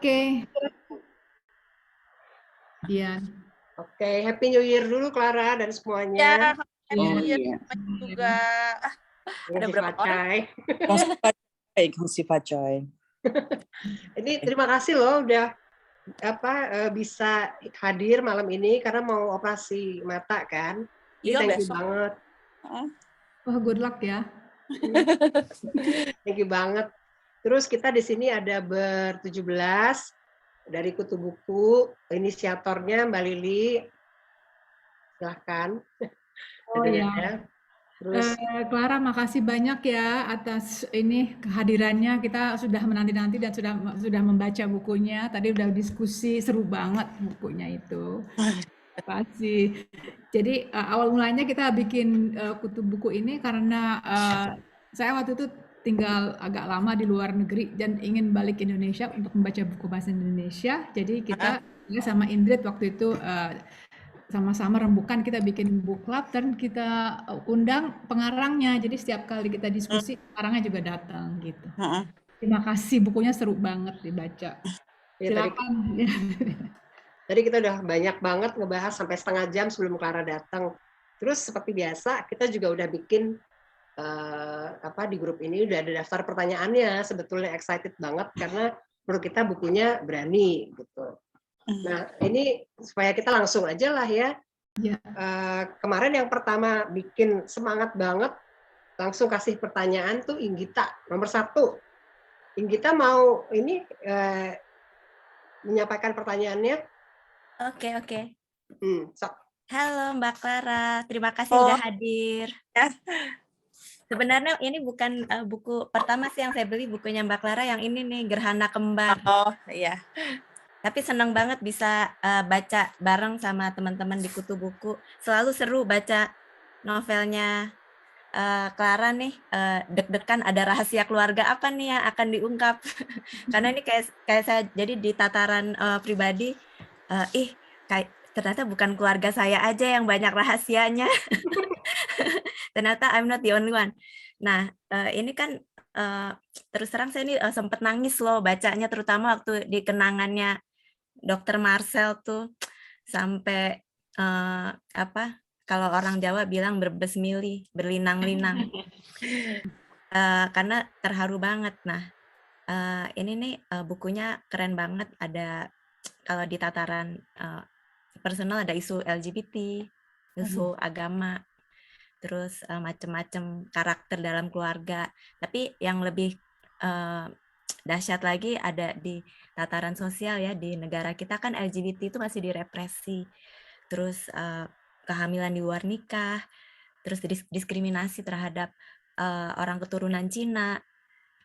Oke, iya. Oke, Happy New Year dulu Clara dan Ya, semuanya. Happy New Year Iya. semuanya juga. Ada berapa orang? Kong Si Facoy. Ini terima kasih loh udah bisa hadir malam ini karena mau operasi mata kan. Iya, Thank you besok. banget. Wah, good luck ya. Thank you banget. Terus kita di sini ada ber-17 dari Kutu Buku, inisiatornya Mbak Lili. Silahkan. Oh ya. Terus Clara, makasih banyak ya atas ini kehadirannya. Kita sudah menanti-nanti dan sudah membaca bukunya. Tadi udah diskusi seru banget bukunya itu. Terima kasih. Jadi awal mulanya kita bikin kutu buku ini karena saya waktu itu tinggal agak lama di luar negeri dan ingin balik ke Indonesia untuk membaca buku bahasa Indonesia. Jadi kita sama Indrid waktu itu sama-sama rembukan kita bikin book club dan kita undang pengarangnya. Jadi setiap kali kita diskusi, pengarangnya juga datang gitu. Terima kasih, bukunya seru banget dibaca. ya, Silakan. Tadi kita udah banyak banget ngebahas sampai setengah jam sebelum Clara datang. Terus seperti biasa kita juga udah bikin di grup ini udah ada daftar pertanyaannya. Sebetulnya excited banget karena menurut kita bukunya berani gitu. Nah ini supaya kita langsung aja lah ya. Kemarin yang pertama bikin semangat banget langsung kasih pertanyaan tuh Inggita nomor 1. Inggita mau ini menyampaikan pertanyaannya. Oke. Sok. Halo Mbak Clara, terima kasih udah hadir. Sebenarnya ini bukan buku pertama sih yang saya beli, bukunya Mbak Clara yang ini nih, Gerhana Kembar. Oh, iya. Tapi senang banget bisa baca bareng sama teman-teman di Kutu Buku. Selalu seru baca novelnya Clara nih, deg-degan ada rahasia keluarga apa nih yang akan diungkap. Karena ini kayak saya jadi di tataran pribadi, ternyata bukan keluarga saya aja yang banyak rahasianya. Ternyata I'm not the only one. Nah, ini kan terus terang saya ini sempat nangis loh bacanya, terutama waktu di kenangannya Dr. Marcel tuh sampai kalau orang Jawa bilang berbesmili, berlinang-linang. Karena terharu banget. Nah, ini nih bukunya keren banget. Ada kalau di tataran personal ada isu LGBT, isu agama, terus macam-macam karakter dalam keluarga. Tapi yang lebih dahsyat lagi ada di tataran sosial ya, di negara kita kan LGBT itu masih direpresi, terus kehamilan di luar nikah, terus diskriminasi terhadap orang keturunan Cina,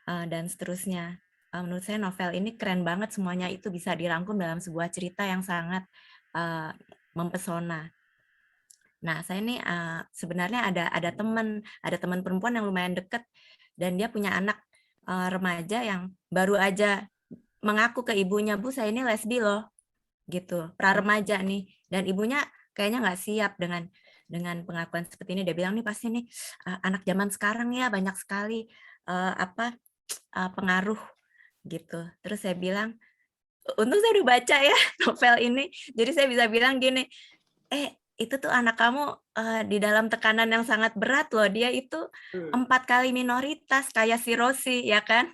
dan seterusnya. Menurut saya novel ini keren banget, semuanya itu bisa dirangkum dalam sebuah cerita yang sangat mempesona. Nah, saya ini sebenarnya ada teman perempuan yang lumayan dekat, dan dia punya anak remaja yang baru aja mengaku ke ibunya, Bu, saya ini lesbi loh, gitu, pra-remaja nih, dan ibunya kayaknya nggak siap dengan pengakuan seperti ini. Dia bilang nih pasti nih anak zaman sekarang ya banyak sekali pengaruh gitu. Terus saya bilang, untung saya udah baca ya novel ini, jadi saya bisa bilang gini, itu tuh anak kamu di dalam tekanan yang sangat berat loh. Dia itu 4 kali minoritas kayak si Rosi, ya kan?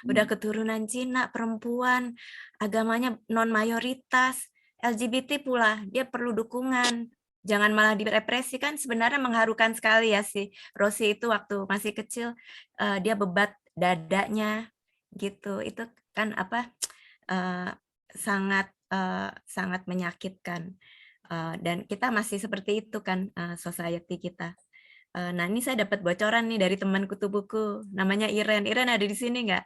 Udah keturunan Cina, perempuan, agamanya non-mayoritas, LGBT pula, dia perlu dukungan. Jangan malah direpresi, kan sebenarnya mengharukan sekali ya si Rosi itu waktu masih kecil, dia bebat dadanya gitu. Itu kan sangat menyakitkan. Dan kita masih seperti itu kan society kita. Nah ini saya dapat bocoran nih dari teman Kutu Buku, namanya Iren. Iren ada di sini nggak?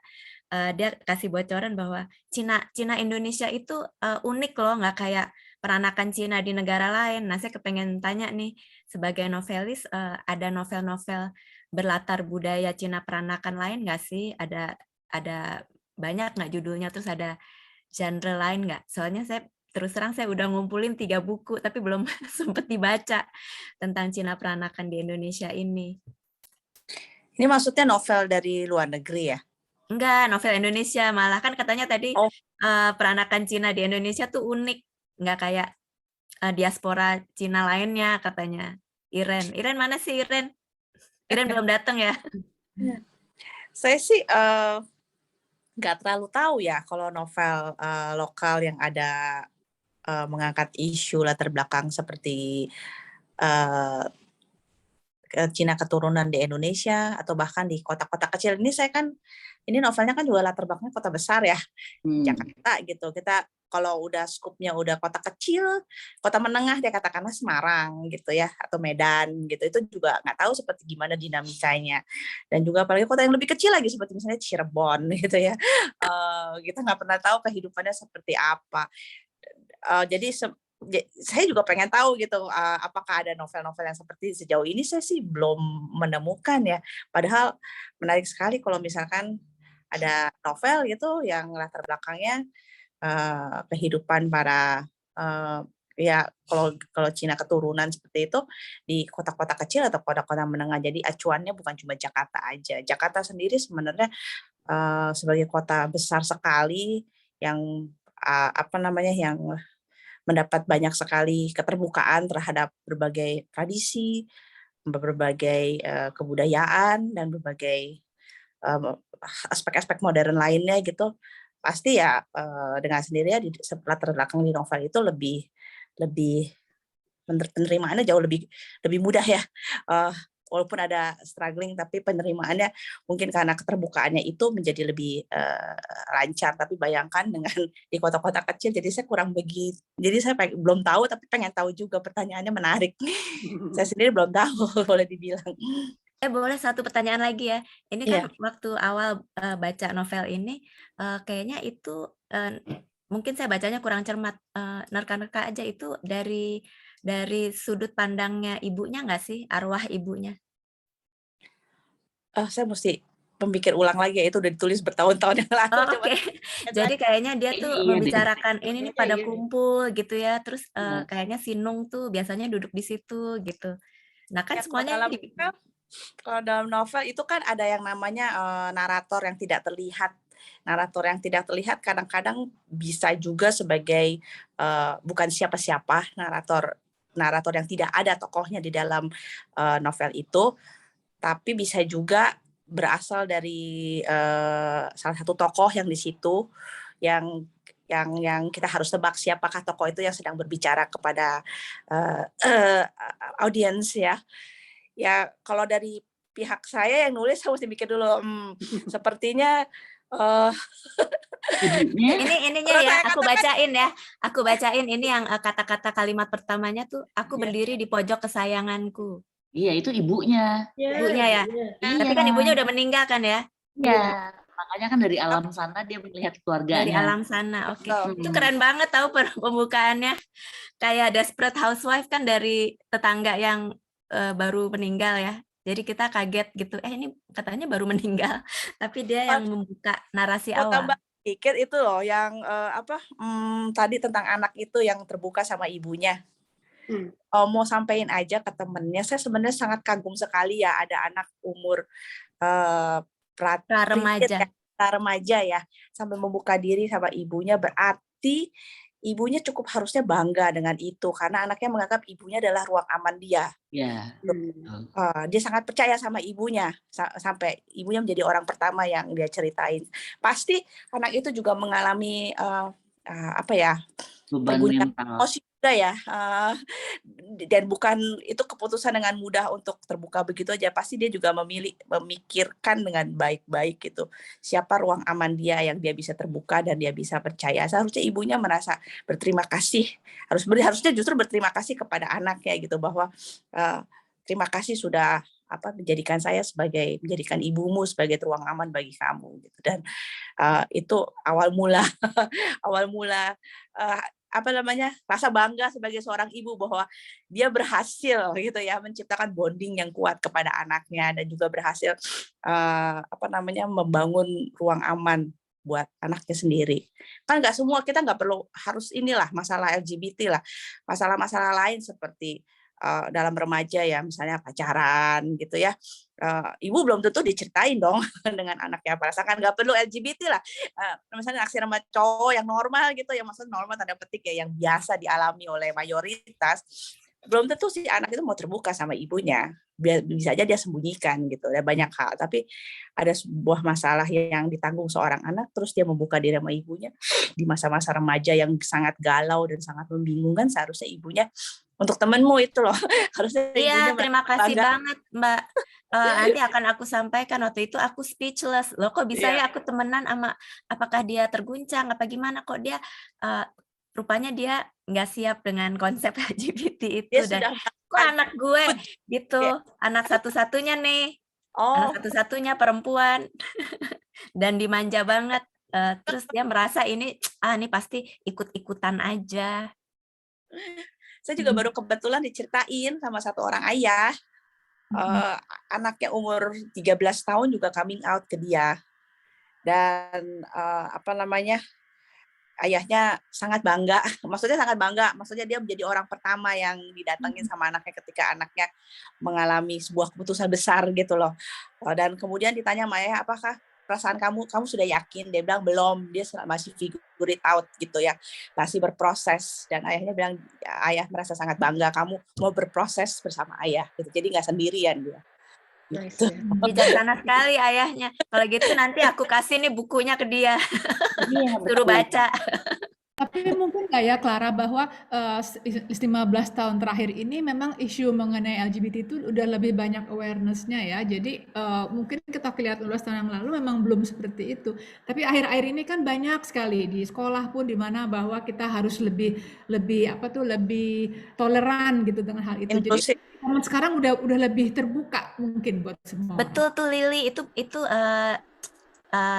Dia kasih bocoran bahwa Cina Indonesia itu unik loh, nggak kayak peranakan Cina di negara lain. Nah saya kepengen tanya nih, sebagai novelis ada novel-novel berlatar budaya Cina peranakan lain nggak sih? Ada banyak nggak judulnya? Terus ada genre lain nggak? Soalnya saya terus terang saya udah ngumpulin 3 buku, tapi belum sempat dibaca tentang Cina peranakan di Indonesia ini. Ini maksudnya novel dari luar negeri ya? Enggak, novel Indonesia. Malah kan katanya tadi Oh, peranakan Cina di Indonesia tuh unik. Nggak kayak diaspora Cina lainnya katanya. Iren mana sih Iren? Iren belum datang ya? saya sih nggak terlalu tahu ya kalau novel lokal yang ada mengangkat isu latar belakang seperti eh, Cina keturunan di Indonesia atau bahkan di kota-kota kecil. Ini novelnya kan juga latar belakangnya kota besar ya, Jakarta gitu. Kita kalau udah skupnya udah kota kecil, kota menengah dia katakanlah Semarang gitu ya, atau Medan gitu. Itu juga nggak tahu seperti gimana dinamikanya. Dan juga apalagi kota yang lebih kecil lagi seperti misalnya Cirebon gitu ya. Kita nggak pernah tahu kehidupannya seperti apa. Jadi saya juga pengen tahu gitu apakah ada novel-novel yang seperti sejauh ini saya sih belum menemukan ya. Padahal menarik sekali kalau misalkan ada novel gitu yang latar belakangnya kehidupan para ya kalau Cina keturunan seperti itu di kota-kota kecil atau kota-kota menengah. Jadi acuannya bukan cuma Jakarta aja. Jakarta sendiri sebenarnya sebagai kota besar sekali yang apa namanya yang mendapat banyak sekali keterbukaan terhadap berbagai tradisi, berbagai kebudayaan dan berbagai aspek-aspek modern lainnya gitu. Pasti ya dengan sendirinya di latar belakang di novel itu lebih penerimaannya jauh lebih mudah ya. Walaupun ada struggling tapi penerimaannya mungkin karena keterbukaannya itu menjadi lebih lancar. Tapi bayangkan dengan di kota-kota kecil, jadi saya kurang begitu. Jadi saya belum tahu tapi pengen tahu juga, pertanyaannya menarik. Saya sendiri belum tahu boleh dibilang. Boleh satu pertanyaan lagi ya. Ini kan Iya. waktu awal baca novel ini, kayaknya itu mungkin saya bacanya kurang cermat. Nerka-nerka aja itu dari sudut pandangnya ibunya nggak sih, arwah ibunya? Saya mesti memikir ulang lagi ya, itu udah ditulis bertahun-tahun yang lalu. Oh, oke. Jadi kayaknya dia tuh Iya deh. membicarakan ini nih pada Iya deh. kumpul gitu ya. Terus Nah. kayaknya si Nung tuh biasanya duduk di situ gitu. Nah kan Ya, semuanya kalau dalam novel itu kan ada yang namanya narator yang tidak terlihat. Narator yang tidak terlihat kadang-kadang bisa juga sebagai bukan siapa-siapa, narator yang tidak ada tokohnya di dalam novel itu, tapi bisa juga berasal dari salah satu tokoh yang di situ yang kita harus tebak siapakah tokoh itu yang sedang berbicara kepada audiens ya. Ya kalau dari pihak saya yang nulis saya mesti mikir dulu, sepertinya Ibunya ininya ya, aku bacain ini yang kata-kata kalimat pertamanya tuh, aku berdiri di pojok kesayanganku. iya itu ibunya. Ibunya ya. Tapi Iya. kan ibunya udah meninggal kan ya? Iya, makanya kan dari alam sana dia melihat Dari keluarganya. alam sana. Oke. Betul. Itu keren banget tahu pembukaannya. Kayak Desperate Housewife kan dari tetangga yang baru meninggal ya. Jadi kita kaget gitu. Ini katanya baru meninggal, tapi dia yang membuka narasi Mau awal. tambah dikit itu loh yang tadi tentang anak itu yang terbuka sama ibunya. Mau sampein aja ke temennya, saya sebenarnya sangat kagum sekali ya ada anak umur remaja ya sampai membuka diri sama ibunya, berarti ibunya cukup harusnya bangga dengan itu karena anaknya menganggap ibunya adalah ruang aman dia. Ya. Dia sangat percaya sama ibunya sampai ibunya menjadi orang pertama yang dia ceritain. Pasti anak itu juga mengalami Beban pergumulan mental. emosi juga ya, dan bukan itu keputusan dengan mudah untuk terbuka begitu aja. Pasti dia juga memikirkan dengan baik-baik gitu. Siapa ruang aman dia yang dia bisa terbuka dan dia bisa percaya. Seharusnya ibunya merasa berterima kasih. Harusnya justru berterima kasih kepada anaknya gitu bahwa terima kasih sudah menjadikan ibumu sebagai ruang aman bagi kamu gitu. Dan itu awal mula rasa bangga sebagai seorang ibu bahwa dia berhasil gitu ya menciptakan bonding yang kuat kepada anaknya dan juga berhasil membangun ruang aman buat anaknya sendiri. Kan kita nggak perlu harus inilah masalah LGBT lah, masalah-masalah lain seperti dalam remaja ya, misalnya pacaran gitu ya, ibu belum tentu diceritain dong dengan anaknya, merasakan nggak perlu LGBT lah, misalnya naksir sama cowok yang normal gitu, yang maksudnya normal tanda petik ya, yang biasa dialami oleh mayoritas, belum tentu si anak itu mau terbuka sama ibunya, bisa aja dia sembunyikan gitu, ada banyak hal, tapi ada sebuah masalah yang ditanggung seorang anak, terus dia membuka diri sama ibunya di masa-masa remaja yang sangat galau dan sangat membingungkan, seharusnya ibunya untuk temenmu itu loh, harusnya Iya, ibunya terima kasih bangga. banget, Mbak. Nanti akan aku sampaikan, waktu itu aku speechless. Loh kok bisa Iya. ya aku temenan sama, apakah dia terguncang, apa gimana kok dia, rupanya dia nggak siap dengan konsep LGBT itu, Dia dan sudah kok anak gue gitu, ya. anak satu-satunya nih, Oh, anak satu-satunya perempuan dan dimanja banget. Terus dia merasa ini pasti ikut-ikutan aja. saya juga baru kebetulan diceritain sama satu orang ayah, anaknya umur 13 tahun juga coming out ke dia. Dan ayahnya sangat bangga, maksudnya dia menjadi orang pertama yang didatengin sama anaknya ketika anaknya mengalami sebuah keputusan besar gitu loh. Dan kemudian ditanya sama ayah, apakah perasaan kamu sudah yakin? Dia bilang belum, dia masih figure it out gitu ya, masih berproses. Dan ayahnya bilang, ya, ayah merasa sangat bangga kamu mau berproses bersama ayah gitu, jadi nggak sendirian dia. Nice, Gitu. ya. Bijaksana sekali ayahnya. Kalau gitu nanti aku kasih nih bukunya ke dia, Iya, suruh betul. baca. Tapi mungkin nggak ya Clara bahwa 15 tahun terakhir ini memang isu mengenai LGBT itu udah lebih banyak awareness-nya ya. Jadi mungkin kita lihat 15 tahun yang lalu memang belum seperti itu. Tapi akhir-akhir ini kan banyak sekali di sekolah pun di mana bahwa kita harus lebih toleran gitu dengan hal itu. Jadi Inklusif. zaman sekarang udah lebih terbuka mungkin buat semua orang. Betul tuh Lili, itu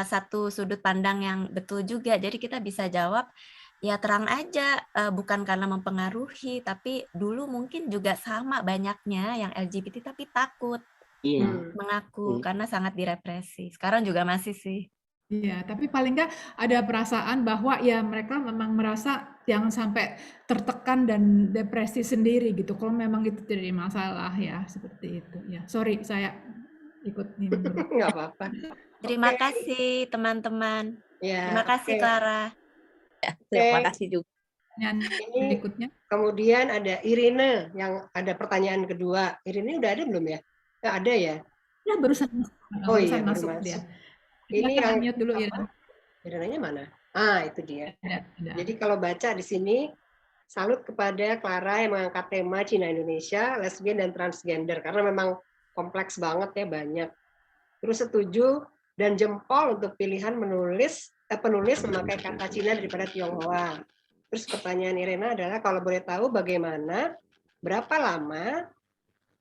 satu sudut pandang yang betul juga. Jadi kita bisa jawab ya terang aja, bukan karena mempengaruhi, tapi dulu mungkin juga sama banyaknya yang LGBT tapi takut Iya. mengaku karena sangat direpresi. Sekarang juga masih sih. Iya, tapi paling nggak ada perasaan bahwa ya mereka memang merasa jangan sampai tertekan dan depresi sendiri gitu. Kalau memang itu jadi masalah ya seperti itu. Ya, sorry saya ikut nimbrung. Nggak apa-apa. Terima Oke. kasih teman-teman. Ya, Terima kasih oke. Clara. Terima kasih juga. Pertanyaan Ini berikutnya. kemudian ada Irene yang ada pertanyaan kedua. Irene udah ada belum ya? Ada ya? Ya barusan Oh iya, baru masuk masuk. dia. Ini Silakan yang unmute dulu apa? Iren. Irenanya mana? Itu dia. Ada. Jadi kalau baca di sini, salut kepada Clara yang mengangkat tema Cina Indonesia, lesbian dan transgender karena memang kompleks banget ya, banyak. Terus setuju dan jempol untuk pilihan penulis memakai kata Cina daripada Tionghoa. Terus pertanyaan Irena adalah kalau boleh tahu bagaimana, berapa lama,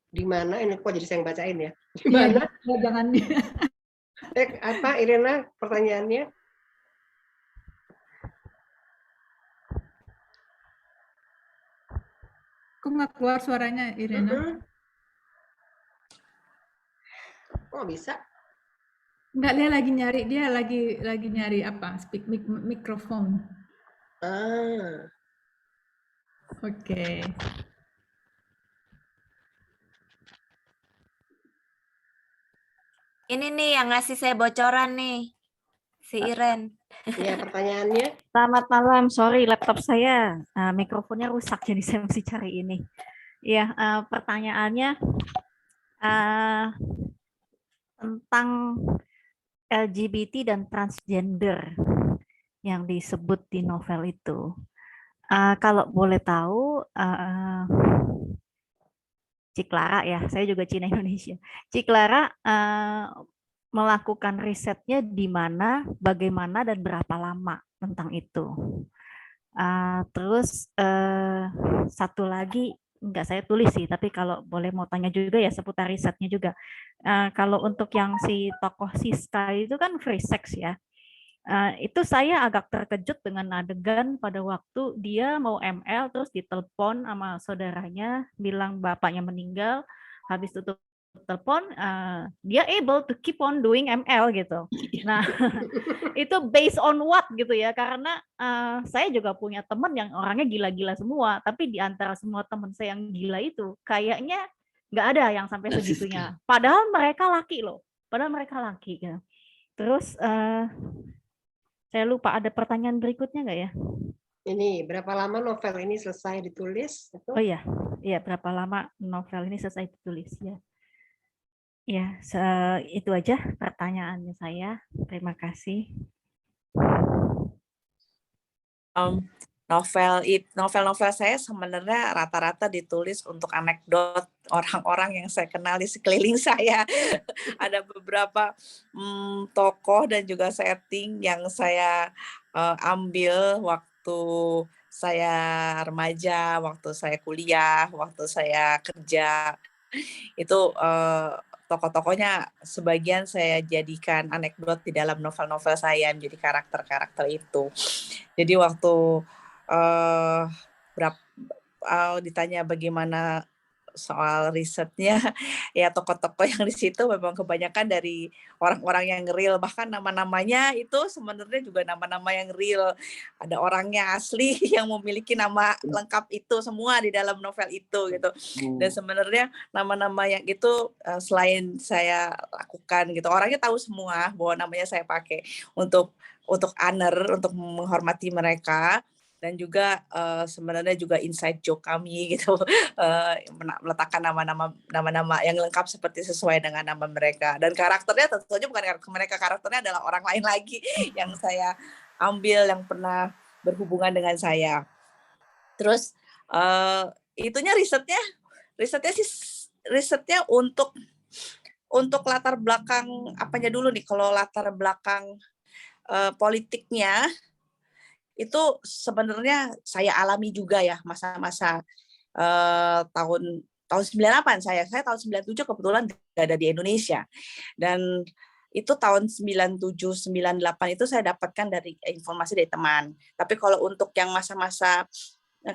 di mana ini kok jadi saya yang bacain ya? Di mana? Iya, jangan Apa Irena pertanyaannya? Kok nggak keluar suaranya Irena? Oh bisa? Enggak, dia lagi nyari apa? Speak mikrofon. Oke. Ini nih yang ngasih saya bocoran nih, si Iren. Ya, pertanyaannya. Selamat malam, sorry laptop saya mikrofonnya rusak jadi saya mesti cari ini. Ya, pertanyaannya tentang LGBT dan transgender yang disebut di novel itu. Kalau boleh tahu, Cik Clara ya, saya juga Cina Indonesia. Cik Clara melakukan risetnya di mana, bagaimana, dan berapa lama tentang itu. Terus satu lagi, enggak saya tulis sih, tapi kalau boleh mau tanya juga ya seputar risetnya juga. Kalau untuk yang si tokoh Siska itu kan free sex ya. Itu saya agak terkejut dengan adegan pada waktu dia mau ML terus ditelepon sama saudaranya bilang bapaknya meninggal, habis tutup telepon, dia able to keep on doing ML gitu. Nah, itu based on what gitu ya, karena saya juga punya teman yang orangnya gila-gila semua, tapi di antara semua teman saya yang gila itu kayaknya nggak ada yang sampai segitunya. Padahal mereka laki loh, ya. Terus saya lupa ada pertanyaan berikutnya nggak ya? Ini berapa lama novel ini selesai ditulis? Itu? Oh iya, berapa lama novel ini selesai ditulis ya? Ya, itu aja pertanyaannya saya. Terima kasih. Novel-novel saya sebenarnya rata-rata ditulis untuk anekdot orang-orang yang saya kenal di sekeliling saya. Ada beberapa tokoh dan juga setting yang saya ambil waktu saya remaja, waktu saya kuliah, waktu saya kerja. Itu tokoh-tokohnya sebagian saya jadikan anekdot di dalam novel-novel saya, menjadi karakter-karakter itu. Jadi waktu ditanya bagaimana soal risetnya, ya tokoh-tokoh yang di situ memang kebanyakan dari orang-orang yang real, bahkan nama-namanya itu sebenarnya juga nama-nama yang real. Ada orangnya asli yang memiliki nama lengkap itu semua di dalam novel itu gitu. Dan sebenarnya nama-nama yang itu selain saya lakukan gitu, orangnya tahu semua bahwa namanya saya pakai untuk honor, untuk menghormati mereka. Dan juga sebenarnya juga inside joke kami gitu, meletakkan nama-nama yang lengkap seperti sesuai dengan nama mereka. Dan karakternya tentu saja bukan karakter mereka, karakternya adalah orang lain lagi yang saya ambil, yang pernah berhubungan dengan saya. Terus itunya risetnya untuk latar belakang apanya dulu nih. Kalau latar belakang politiknya itu sebenarnya saya alami juga ya, masa-masa tahun 98 saya tahun 97 kebetulan nggak ada di Indonesia, dan itu tahun 97 98 itu saya dapatkan dari informasi dari teman. Tapi kalau untuk yang masa-masa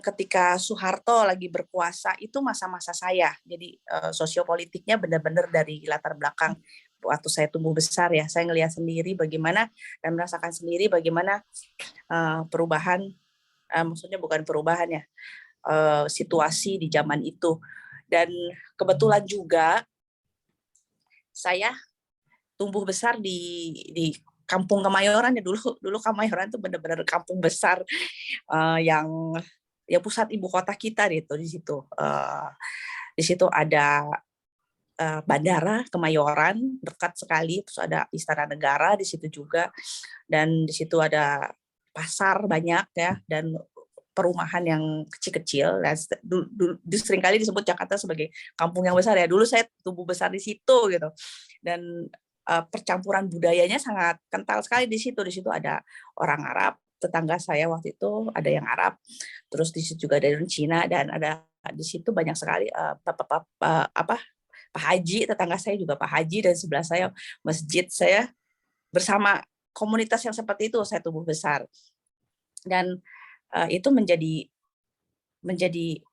ketika Soeharto lagi berkuasa itu masa-masa saya, jadi sosiopolitiknya benar-benar dari latar belakang waktu saya tumbuh besar ya, saya ngelihat sendiri bagaimana dan merasakan sendiri bagaimana perubahan, maksudnya bukan perubahan ya, situasi di zaman itu. Dan kebetulan juga saya tumbuh besar di Kampung Kemayoran ya, dulu Kemayoran itu benar-benar kampung besar yang ya pusat ibu kota kita gitu. Di situ ada bandara Kemayoran dekat sekali, terus ada Istana Negara di situ juga, dan di situ ada pasar banyak ya, dan perumahan yang kecil-kecil. Seringkali disebut Jakarta sebagai kampung yang besar ya. Dulu saya tumbuh besar di situ gitu, dan percampuran budayanya sangat kental sekali di situ. Di situ ada orang Arab, tetangga saya waktu itu ada yang Arab, terus di situ juga ada yang Cina, dan ada di situ banyak sekali Pak Haji, tetangga saya juga Pak Haji, dan sebelah saya masjid. Saya bersama komunitas yang seperti itu saya tumbuh besar, dan itu menjadi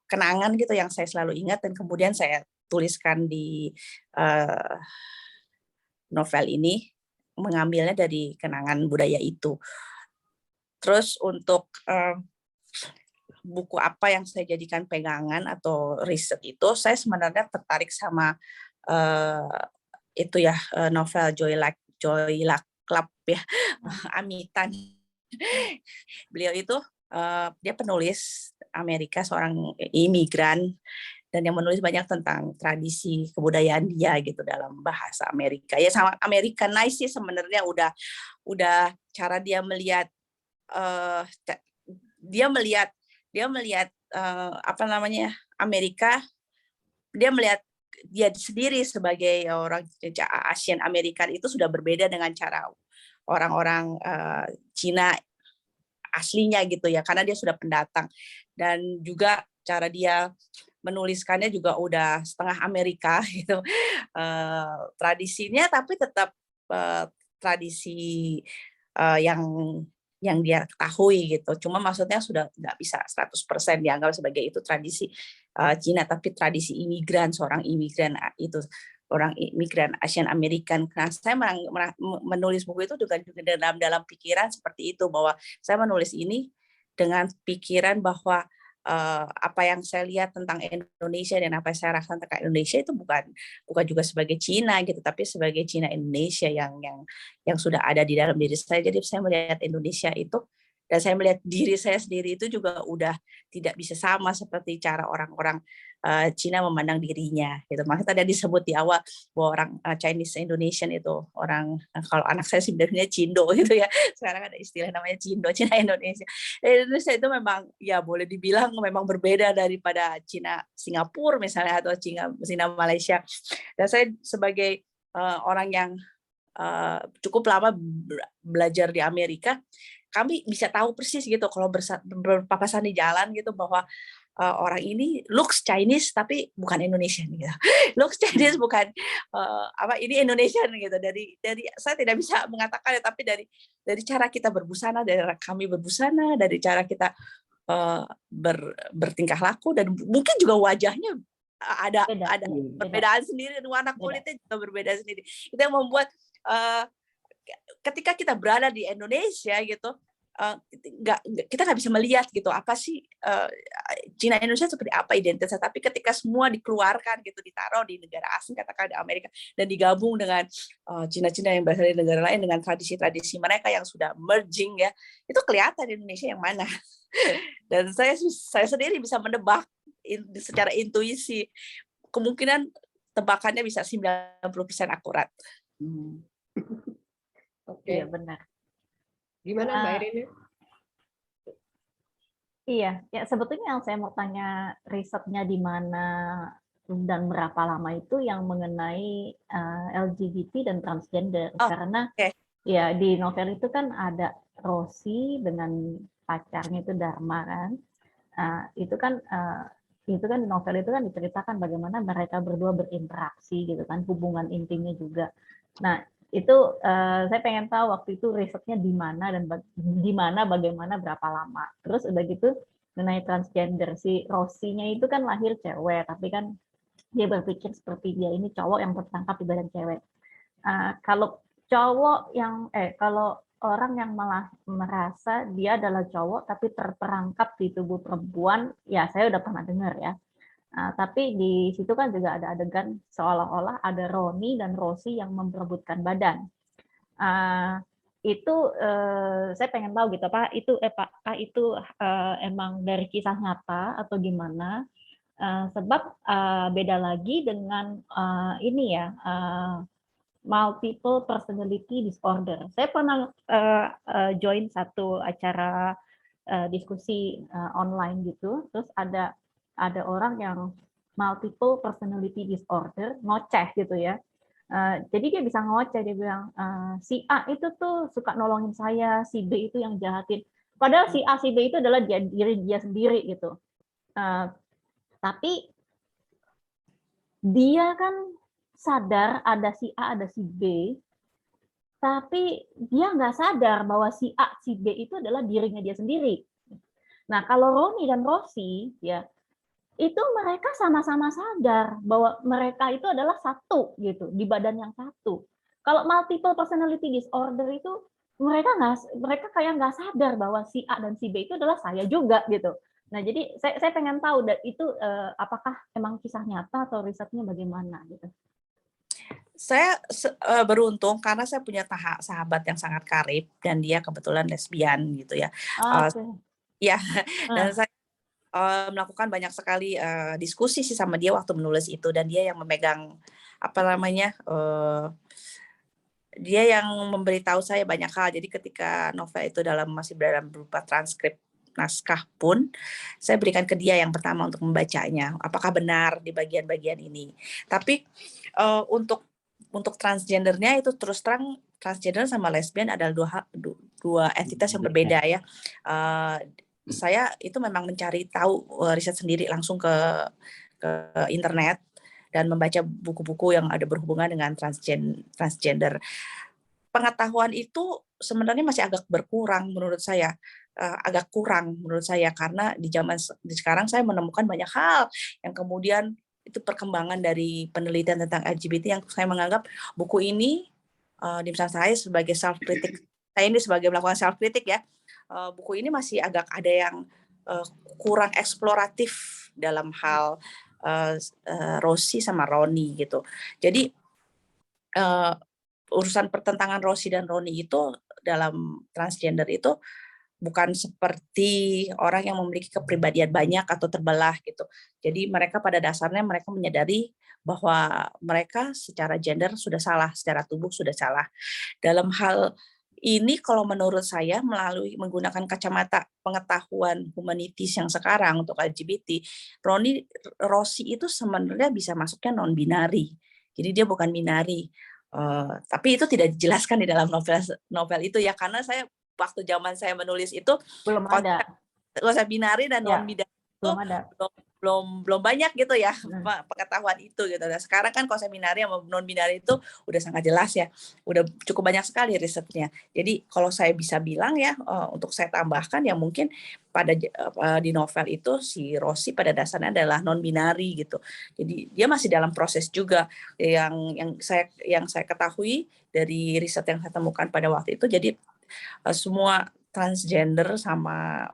kenangan gitu yang saya selalu ingat, dan kemudian saya tuliskan di novel ini, mengambilnya dari kenangan budaya itu. Terus untuk buku apa yang saya jadikan pegangan atau riset itu, saya sebenarnya tertarik sama itu ya, novel Joy Luck Club ya, Amitan. Beliau itu dia penulis Amerika, seorang imigran, dan yang menulis banyak tentang tradisi kebudayaan dia gitu dalam bahasa Amerika. Ya sama Americanize sih sebenarnya, udah cara dia melihat apa namanya, Amerika, dia melihat dia sendiri sebagai orang Asian American itu sudah berbeda dengan cara orang-orang Cina aslinya gitu ya, karena dia sudah pendatang. Dan juga cara dia menuliskannya juga udah setengah Amerika gitu, tradisinya, tapi tetap tradisi yang dia ketahui gitu. Cuma maksudnya sudah nggak bisa 100% dianggap sebagai itu tradisi Cina, tapi tradisi imigran, seorang imigran itu. orang imigran Asian American. Nah, saya menulis buku itu juga dalam pikiran seperti itu, bahwa saya menulis ini dengan pikiran bahwa apa yang saya lihat tentang Indonesia dan apa yang saya rasakan tentang Indonesia itu bukan juga sebagai Cina gitu, tapi sebagai Cina Indonesia yang sudah ada di dalam diri saya. Jadi saya melihat Indonesia itu, dan saya melihat diri saya sendiri itu juga udah tidak bisa sama seperti cara orang-orang Cina memandang dirinya gitu. Makanya tadi disebut di awal bahwa orang Chinese Indonesian itu orang, kalau anak saya sebenarnya Cindo gitu ya. Sekarang ada istilah namanya Cindo, Cina Indonesia. Indonesia itu memang ya boleh dibilang memang berbeda daripada Cina Singapura misalnya, atau Cina Malaysia. Dan saya sebagai orang yang cukup lama belajar di Amerika, kami bisa tahu persis gitu kalau berpapasan di jalan gitu, bahwa orang ini looks Chinese tapi bukan Indonesian gitu. Looks Chinese bukan ini Indonesian gitu. Dari saya tidak bisa mengatakan, tapi dari cara kita berbusana, dari kami berbusana, dari cara kita bertingkah laku, dan mungkin juga wajahnya ada perbedaan sendiri, warna kulitnya juga berbeda sendiri. Itu yang membuat ketika kita berada di Indonesia gitu, kita nggak bisa melihat gitu apa sih Cina Indonesia seperti apa identitasnya. Tapi ketika semua dikeluarkan gitu, ditaruh di negara asing, katakan di Amerika, dan digabung dengan Cina-Cina yang berasal dari negara lain dengan tradisi-tradisi mereka yang sudah merging ya, itu kelihatan Indonesia yang mana. Dan saya sendiri bisa menebak secara intuisi, kemungkinan tebakannya bisa 90% akurat. Oke. Iya benar. Gimana Mbak Irin? Iya, ya sebetulnya yang saya mau tanya, risetnya di mana dan berapa lama itu yang mengenai LGBT dan transgender. Karena ya di novel itu kan ada Rosi dengan pacarnya itu Dharma kan. Itu kan novel itu kan diceritakan bagaimana mereka berdua berinteraksi gitu kan, hubungan intimnya juga. Nah, itu saya pengen tahu waktu itu risetnya di mana dan di mana, bagaimana, berapa lama. Terus udah gitu mengenai transgender, si Rosinya itu kan lahir cewek, tapi kan dia berpikir seperti dia ini cowok yang tertangkap di badan cewek. Kalau cowok yang kalau orang yang malah merasa dia adalah cowok tapi terperangkap di tubuh perempuan, ya saya udah pernah dengar ya. Tapi di situ kan juga ada adegan seolah-olah ada Roni dan Rosi yang memperebutkan badan. Itu saya pengen tahu gitu, apakah itu emang dari kisah nyata atau gimana? Sebab beda lagi dengan ini ya, multiple personality disorder. Saya pernah join satu acara diskusi online gitu, terus ada orang yang multiple personality disorder, ngoceh gitu ya. Jadi dia bisa ngoceh, dia bilang, si A itu tuh suka nolongin saya, si B itu yang jahatin. Padahal si A, si B itu adalah diri dia sendiri gitu. Tapi dia kan sadar ada si A, ada si B, tapi dia nggak sadar bahwa si A, si B itu adalah dirinya dia sendiri. Nah, kalau Roni dan Rosi, ya, itu mereka sama-sama sadar bahwa mereka itu adalah satu gitu di badan yang satu. Kalau multiple personality disorder itu mereka kayak nggak sadar bahwa si A dan si B itu adalah saya juga gitu. Nah, jadi saya pengen tahu itu apakah emang kisah nyata atau risetnya bagaimana gitu. Saya beruntung karena saya punya sahabat yang sangat karib dan dia kebetulan lesbian gitu ya. Ya, dan saya melakukan banyak sekali diskusi sih sama dia waktu menulis itu, dan dia yang memegang dia yang memberitahu saya banyak hal. Jadi ketika novel itu masih dalam berupa transkrip naskah pun, saya berikan ke dia yang pertama untuk membacanya. Apakah benar di bagian-bagian ini? Tapi untuk transgendernya itu terus terang, transgender sama lesbian adalah dua entitas yang berbeda ya. Saya itu memang mencari tahu riset sendiri langsung ke internet dan membaca buku-buku yang ada berhubungan dengan transgender. Pengetahuan itu sebenarnya masih agak berkurang menurut saya, karena di zaman sekarang saya menemukan banyak hal yang kemudian itu perkembangan dari penelitian tentang LGBT yang saya menganggap buku ini, di misalnya saya sebagai self kritik, saya ini sebagai melakukan self kritik ya, buku ini masih agak ada yang kurang eksploratif dalam hal Rosie sama Ronnie gitu. Jadi urusan pertentangan Rosie dan Ronnie itu dalam transgender itu bukan seperti orang yang memiliki kepribadian banyak atau terbelah gitu. Jadi mereka pada dasarnya mereka menyadari bahwa mereka secara gender sudah salah, secara tubuh sudah salah. Dalam hal ini kalau menurut saya melalui menggunakan kacamata pengetahuan humanitis yang sekarang untuk LGBT, Rosie itu sebenarnya bisa masuknya non-binary. Jadi dia bukan binary. Tapi itu tidak dijelaskan di dalam novel itu ya, karena saya waktu zaman saya menulis itu Belum ada. konsep binary dan Ya, non-binary itu belum ada. belum banyak gitu ya pengetahuan itu gitu. Dan sekarang kan konsep binary sama non-binary itu udah sangat jelas ya, udah cukup banyak sekali risetnya. Jadi kalau saya bisa bilang ya, untuk saya tambahkan ya mungkin pada di novel itu si Rosie pada dasarnya adalah non-binary gitu. Jadi dia masih dalam proses juga yang saya ketahui dari riset yang saya temukan pada waktu itu. Jadi semua transgender sama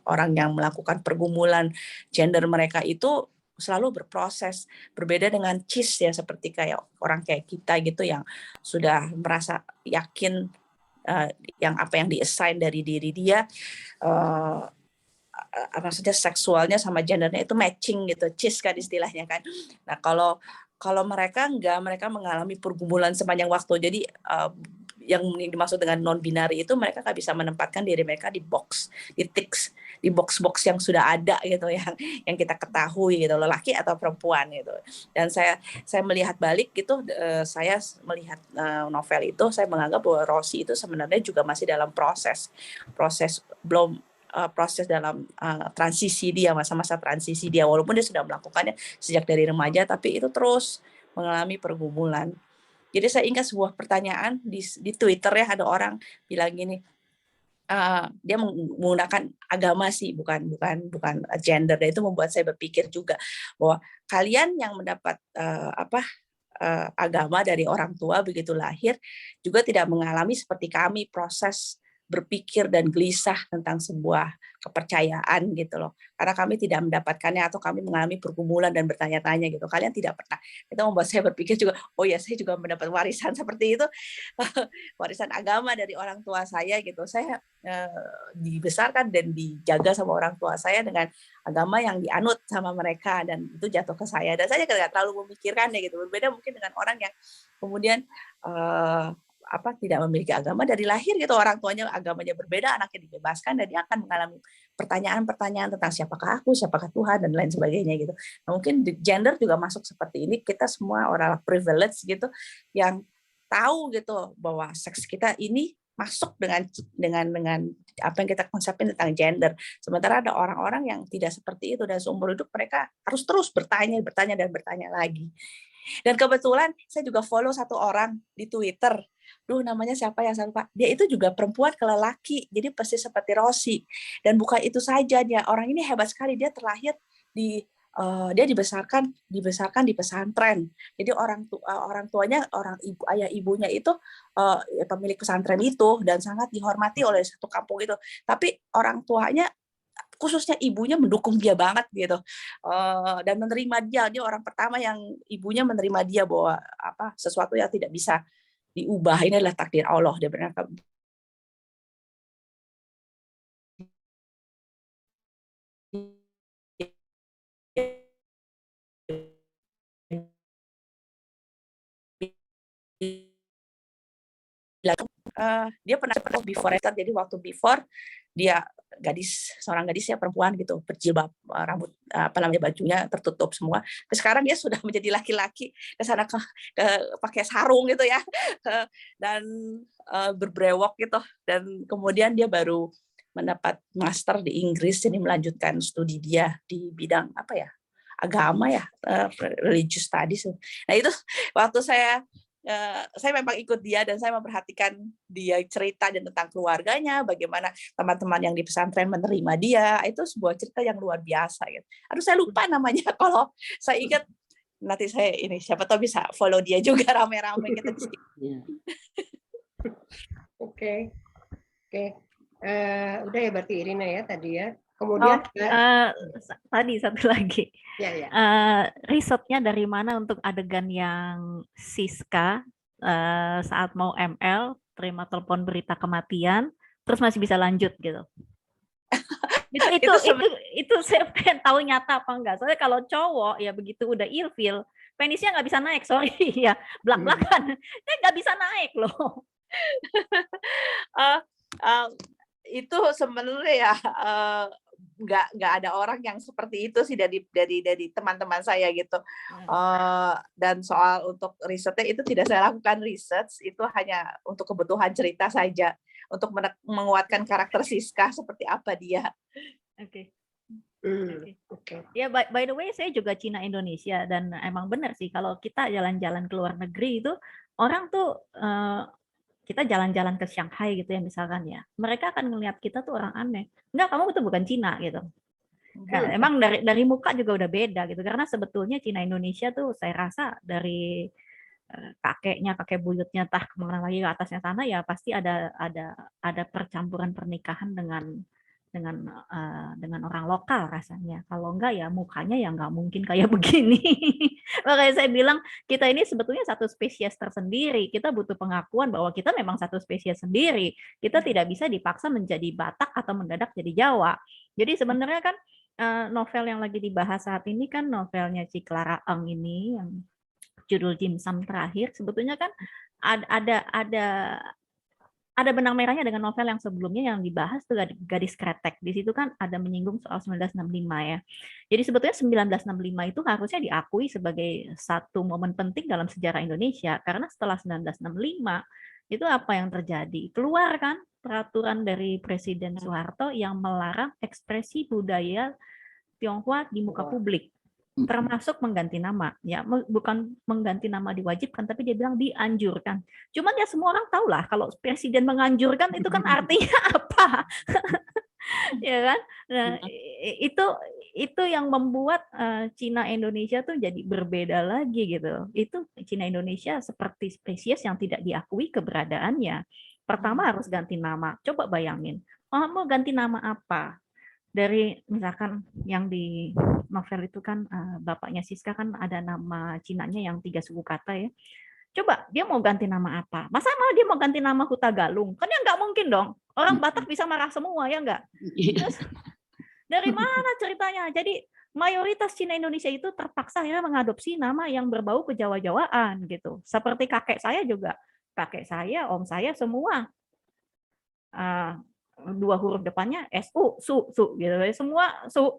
orang yang melakukan pergumulan gender mereka itu selalu berproses. Berbeda dengan cis ya, seperti kayak orang kayak kita gitu yang sudah merasa yakin yang apa yang di-assign dari diri dia, maksudnya seksualnya sama gendernya itu matching gitu, cis kan istilahnya kan. Nah kalau mereka enggak, mereka mengalami pergumulan sepanjang waktu. Jadi yang dimaksud dengan non-binary itu mereka nggak bisa menempatkan diri mereka di box, di tics, di box-box yang sudah ada gitu, yang kita ketahui gitu, lelaki atau perempuan gitu. Dan saya melihat balik gitu, saya melihat novel itu, saya menganggap bahwa Rosie itu sebenarnya juga masih dalam proses dalam transisi dia, masa-masa transisi dia, walaupun dia sudah melakukannya sejak dari remaja, tapi itu terus mengalami pergumulan. Jadi saya ingat sebuah pertanyaan di Twitter ya, ada orang bilang gini, dia menggunakan agama sih, bukan gender. Dan itu membuat saya berpikir juga bahwa kalian yang mendapat agama dari orang tua begitu lahir juga tidak mengalami seperti kami proses berpikir dan gelisah tentang sebuah kepercayaan gitu loh. Karena kami tidak mendapatkannya atau kami mengalami pergumulan dan bertanya-tanya gitu. Kalian tidak pernah. Itu membuat saya berpikir juga, oh ya saya juga mendapat warisan seperti itu. Warisan agama dari orang tua saya gitu. Saya dibesarkan dan dijaga sama orang tua saya dengan agama yang dianut sama mereka, dan itu jatuh ke saya. Dan saya nggak terlalu memikirkannya gitu. Berbeda mungkin dengan orang yang kemudian tidak memiliki agama dari lahir gitu, orang tuanya agamanya berbeda, anaknya dibebaskan dan dia akan mengalami pertanyaan-pertanyaan tentang siapakah aku, siapakah Tuhan dan lain sebagainya gitu. Nah, mungkin gender juga masuk seperti ini. Kita semua orang privilege gitu yang tahu gitu bahwa seks kita ini masuk dengan apa yang kita konsepin tentang gender. Sementara ada orang-orang yang tidak seperti itu dan seumur hidup mereka harus terus bertanya lagi. Dan kebetulan saya juga follow satu orang di Twitter. Namanya siapa ya, saya lupa. Dia itu juga perempuan ke lelaki, jadi persis seperti Rosie. Dan bukan itu saja, orang ini hebat sekali. Dia terlahir dia dibesarkan di pesantren. Jadi orang tuanya, ayah ibunya itu pemilik pesantren itu dan sangat dihormati oleh satu kampung itu. Tapi orang tuanya, khususnya ibunya, mendukung dia banget gitu, dan menerima dia orang pertama yang ibunya menerima dia bahwa sesuatu yang tidak bisa diubah, ini adalah takdir Allah. Dia benar dia pernah before, jadi waktu before dia seorang gadis ya, perempuan gitu, berjilbab, rambut bajunya tertutup semua. Terus sekarang dia sudah menjadi laki-laki, ke sana ke pakai sarung gitu ya, dan berbrewok gitu, dan kemudian dia baru mendapat master di Inggris, jadi melanjutkan studi dia di bidang agama ya, religious studies. Nah itu waktu saya saya memang ikut dia dan saya memperhatikan dia cerita dan tentang keluarganya, bagaimana teman-teman yang di pesantren menerima dia, itu sebuah cerita yang luar biasa gitu. Aduh saya lupa namanya, kalau saya ingat nanti saya ini siapa tahu bisa follow dia juga rame-rame kita di sini. Oke. Udah ya berarti Irina ya tadi ya. Kemudian tadi satu lagi. ya. Risetnya dari mana untuk adegan yang Siska saat mau ML terima telepon berita kematian terus masih bisa lanjut gitu. itu saya pengen tahu nyata apa enggak. Soalnya kalau cowok ya begitu udah ilfil, penisnya nggak bisa naik, sorry ya, belak-belakan, nggak bisa naik loh. Itu sebenarnya ya nggak ada orang yang seperti itu sih dari teman-teman saya gitu. Dan soal untuk risetnya itu tidak saya lakukan research, itu hanya untuk kebutuhan cerita saja, untuk menguatkan karakter Siska seperti apa dia. Oke. Oke. Ya, by the way, saya juga Cina Indonesia dan emang benar sih kalau kita jalan-jalan ke luar negeri itu orang tuh kita jalan-jalan ke Shanghai gitu ya misalkan ya, mereka akan melihat kita tuh orang aneh. Enggak, kamu tuh bukan Cina gitu. Nah, emang dari muka juga udah beda gitu, karena sebetulnya Cina Indonesia tuh saya rasa dari kakek buyutnya entah kemana lagi ke atasnya sana ya pasti ada percampuran pernikahan dengan orang lokal rasanya. Kalau enggak ya mukanya ya nggak mungkin kayak begini. Makanya saya bilang kita ini sebetulnya satu spesies tersendiri. Kita butuh pengakuan bahwa kita memang satu spesies sendiri. Kita tidak bisa dipaksa menjadi Batak atau mendadak jadi Jawa. Jadi sebenarnya kan novel yang lagi dibahas saat ini kan novelnya Ci Clara Eng ini yang judul Dim Sum terakhir. Sebetulnya kan ada benang merahnya dengan novel yang sebelumnya yang dibahas tuh Gadis Kretek. Di situ kan ada menyinggung soal 1965 ya. Jadi sebetulnya 1965 itu harusnya diakui sebagai satu momen penting dalam sejarah Indonesia karena setelah 1965 itu apa yang terjadi? Keluar kan peraturan dari Presiden Soeharto yang melarang ekspresi budaya Tionghoa di muka publik. Termasuk mengganti nama, ya bukan mengganti nama diwajibkan, tapi dia bilang dianjurkan. Cuman ya semua orang tahu lah kalau presiden menganjurkan itu kan artinya apa, ya kan? Nah, itu yang membuat Cina Indonesia tuh jadi berbeda lagi gitu. Itu Cina Indonesia seperti spesies yang tidak diakui keberadaannya. Pertama harus ganti nama. Coba bayangin, mau ganti nama apa? Dari misalkan yang di novel itu kan bapaknya Siska kan ada nama Cinanya yang 3 suku kata ya. Coba dia mau ganti nama apa? Masa malah dia mau ganti nama Huta Galung? Kan ya nggak mungkin dong. Orang Batak bisa marah semua ya nggak? Terus dari mana ceritanya? Jadi mayoritas Cina Indonesia itu terpaksa ya mengadopsi nama yang berbau kejawa-jawaan gitu. Seperti kakek saya juga. Kakek saya, om saya semua 2 huruf depannya SU, su gitu. Semua su.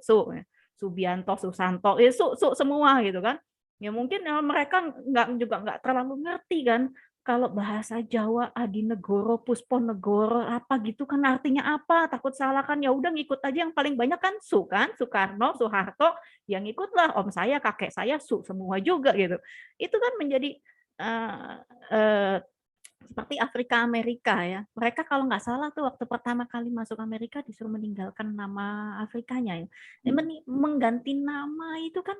Subianto, Susanto, su semua gitu kan. Ya mungkin mereka nggak terlalu ngerti kan kalau bahasa Jawa Adinegoro, Pusponegoro apa gitu kan artinya apa, takut salah kan ya udah ngikut aja yang paling banyak kan su kan, Soekarno, Soeharto, yang ikutlah om saya, kakek saya su semua juga gitu. Itu kan menjadi seperti Afrika Amerika ya. Mereka kalau nggak salah tuh waktu pertama kali masuk Amerika disuruh meninggalkan nama Afrikanya ya. Mengganti nama itu kan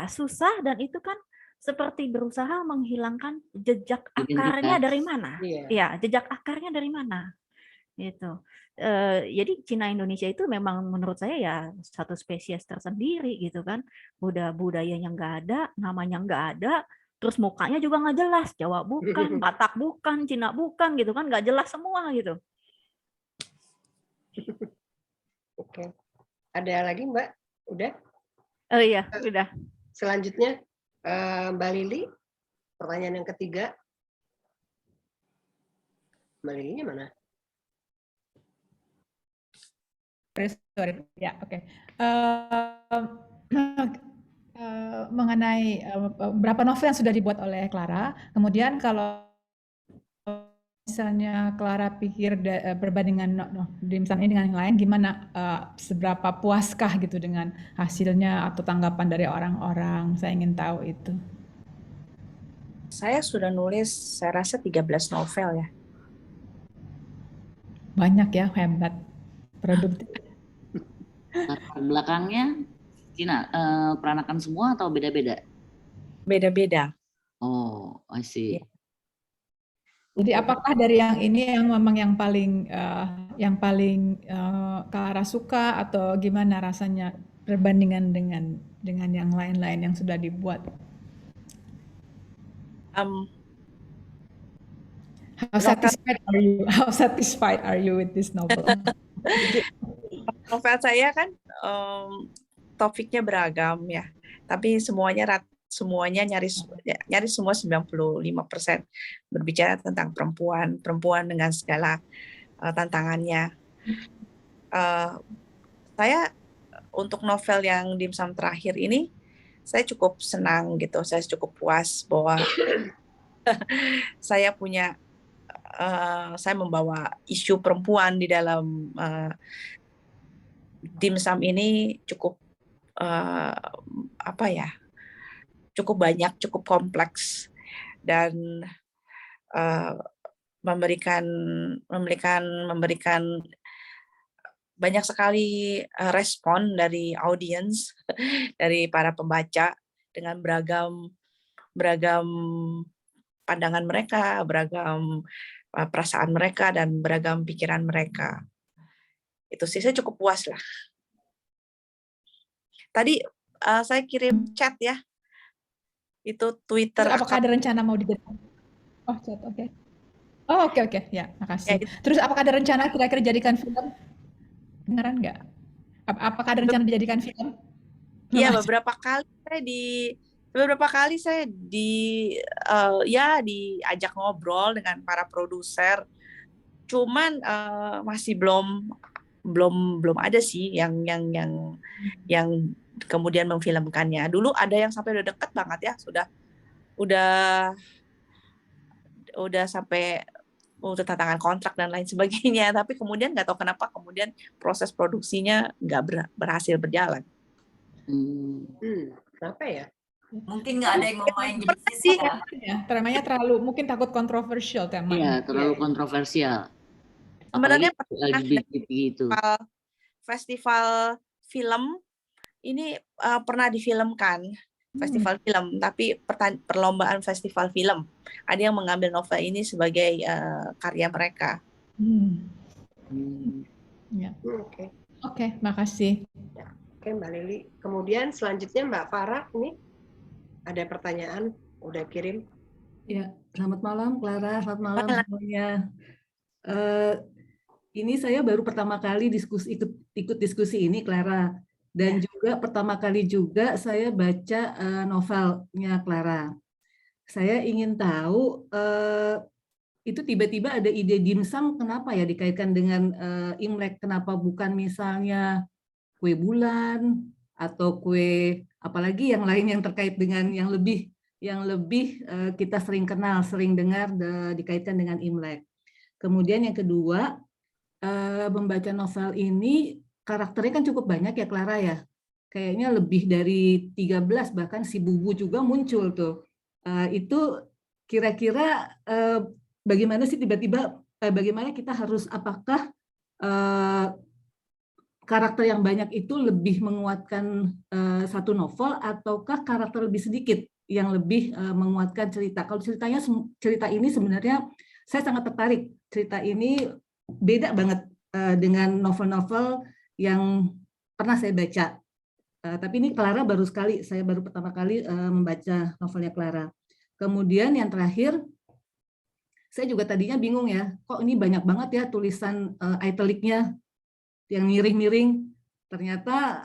susah dan itu kan seperti berusaha menghilangkan jejak akarnya dari mana? Ya, jejak akarnya dari mana? Gitu. Jadi Cina Indonesia itu memang menurut saya ya satu spesies tersendiri gitu kan. Budayanya nggak ada, namanya nggak ada. Terus mukanya juga nggak jelas, Jawa bukan, Batak bukan, Cina bukan gitu kan, nggak jelas semua gitu. Oke. Ada lagi Mbak? Udah? Oh iya, udah. Selanjutnya Mbak Lili, pertanyaan yang ketiga. Mbak Lilinya mana? Sorry. Ya, oke. Mengenai berapa novel yang sudah dibuat oleh Clara. Kemudian kalau misalnya Clara pikir perbandingan dimsum ini dengan yang lain, gimana, seberapa puaskah gitu dengan hasilnya atau tanggapan dari orang-orang? Saya ingin tahu itu. Saya sudah nulis, saya rasa 13 novel ya. Banyak ya, hebat. Produktif. Latar belakangnya Cina, peranakan semua atau beda-beda? Beda-beda. Oh, I see. Jadi apakah dari yang ini yang memang yang paling Clara suka atau gimana rasanya perbandingan dengan yang lain-lain yang sudah dibuat? How satisfied are you? How satisfied are you with this novel? Novel saya kan topiknya beragam ya, tapi semuanya nyaris semua 95% berbicara tentang perempuan dengan segala tantangannya. Saya untuk novel yang dimsum terakhir ini saya cukup senang gitu, saya cukup puas bahwa saya membawa isu perempuan di dalam dimsum ini cukup cukup banyak, cukup kompleks, dan memberikan banyak sekali respon dari audiens, dari para pembaca dengan beragam pandangan mereka, beragam perasaan mereka, dan beragam pikiran mereka. Itu sih, saya cukup puas lah. Tadi saya kirim chat ya, itu Twitter. Terus apakah ada rencana mau digerak? Oh, chat, oke. Oh, oke, ya, makasih. Terus apakah ada rencana kira-kira jadikan film? Beneran nggak? Apakah ada rencana dijadikan film? Iya, beberapa kali saya diajak ngobrol dengan para produser, cuman masih belum ada sih yang kemudian memfilmkannya. Dulu ada yang sampai udah deket banget ya, udah sampai untuk tantangan kontrak dan lain sebagainya, tapi kemudian nggak tahu kenapa kemudian proses produksinya nggak berhasil berjalan. Kenapa ya? Mungkin nggak ada yang mau main jadi sih ya. Temanya terlalu mungkin takut kontroversial temanya. Iya, terlalu kontroversial. Sebenarnya LGBT itu. Festival film ini pernah difilmkan, festival film, tapi perlombaan festival film ada yang mengambil novel ini sebagai karya mereka. Ya. Oke, makasih. Oke, Mbak Lili. Kemudian selanjutnya Mbak Farah, ini ada pertanyaan, udah kirim. Ya, selamat malam Clara, selamat malam semuanya. Ini saya baru pertama kali ikut diskusi ini, Clara. Dan juga pertama kali juga saya baca novelnya Clara. Saya ingin tahu, itu tiba-tiba ada ide dimsum, kenapa ya dikaitkan dengan Imlek? Kenapa bukan misalnya kue bulan atau kue apalagi yang lain yang terkait dengan yang lebih kita sering kenal, sering dengar dikaitkan dengan Imlek. Kemudian yang kedua, membaca novel ini karakternya kan cukup banyak ya Clara ya. Kayaknya lebih dari 13, bahkan si Bubu juga muncul tuh. Itu kira-kira bagaimana sih tiba-tiba bagaimana kita harus, apakah karakter yang banyak itu lebih menguatkan satu novel ataukah karakter lebih sedikit yang lebih menguatkan cerita? Kalau cerita ini sebenarnya saya sangat tertarik. Cerita ini beda banget dengan novel-novel yang pernah saya baca. Tapi ini Clara saya baru pertama kali membaca novelnya Clara. Kemudian yang terakhir, saya juga tadinya bingung ya, kok ini banyak banget ya tulisan italicnya yang miring-miring. Ternyata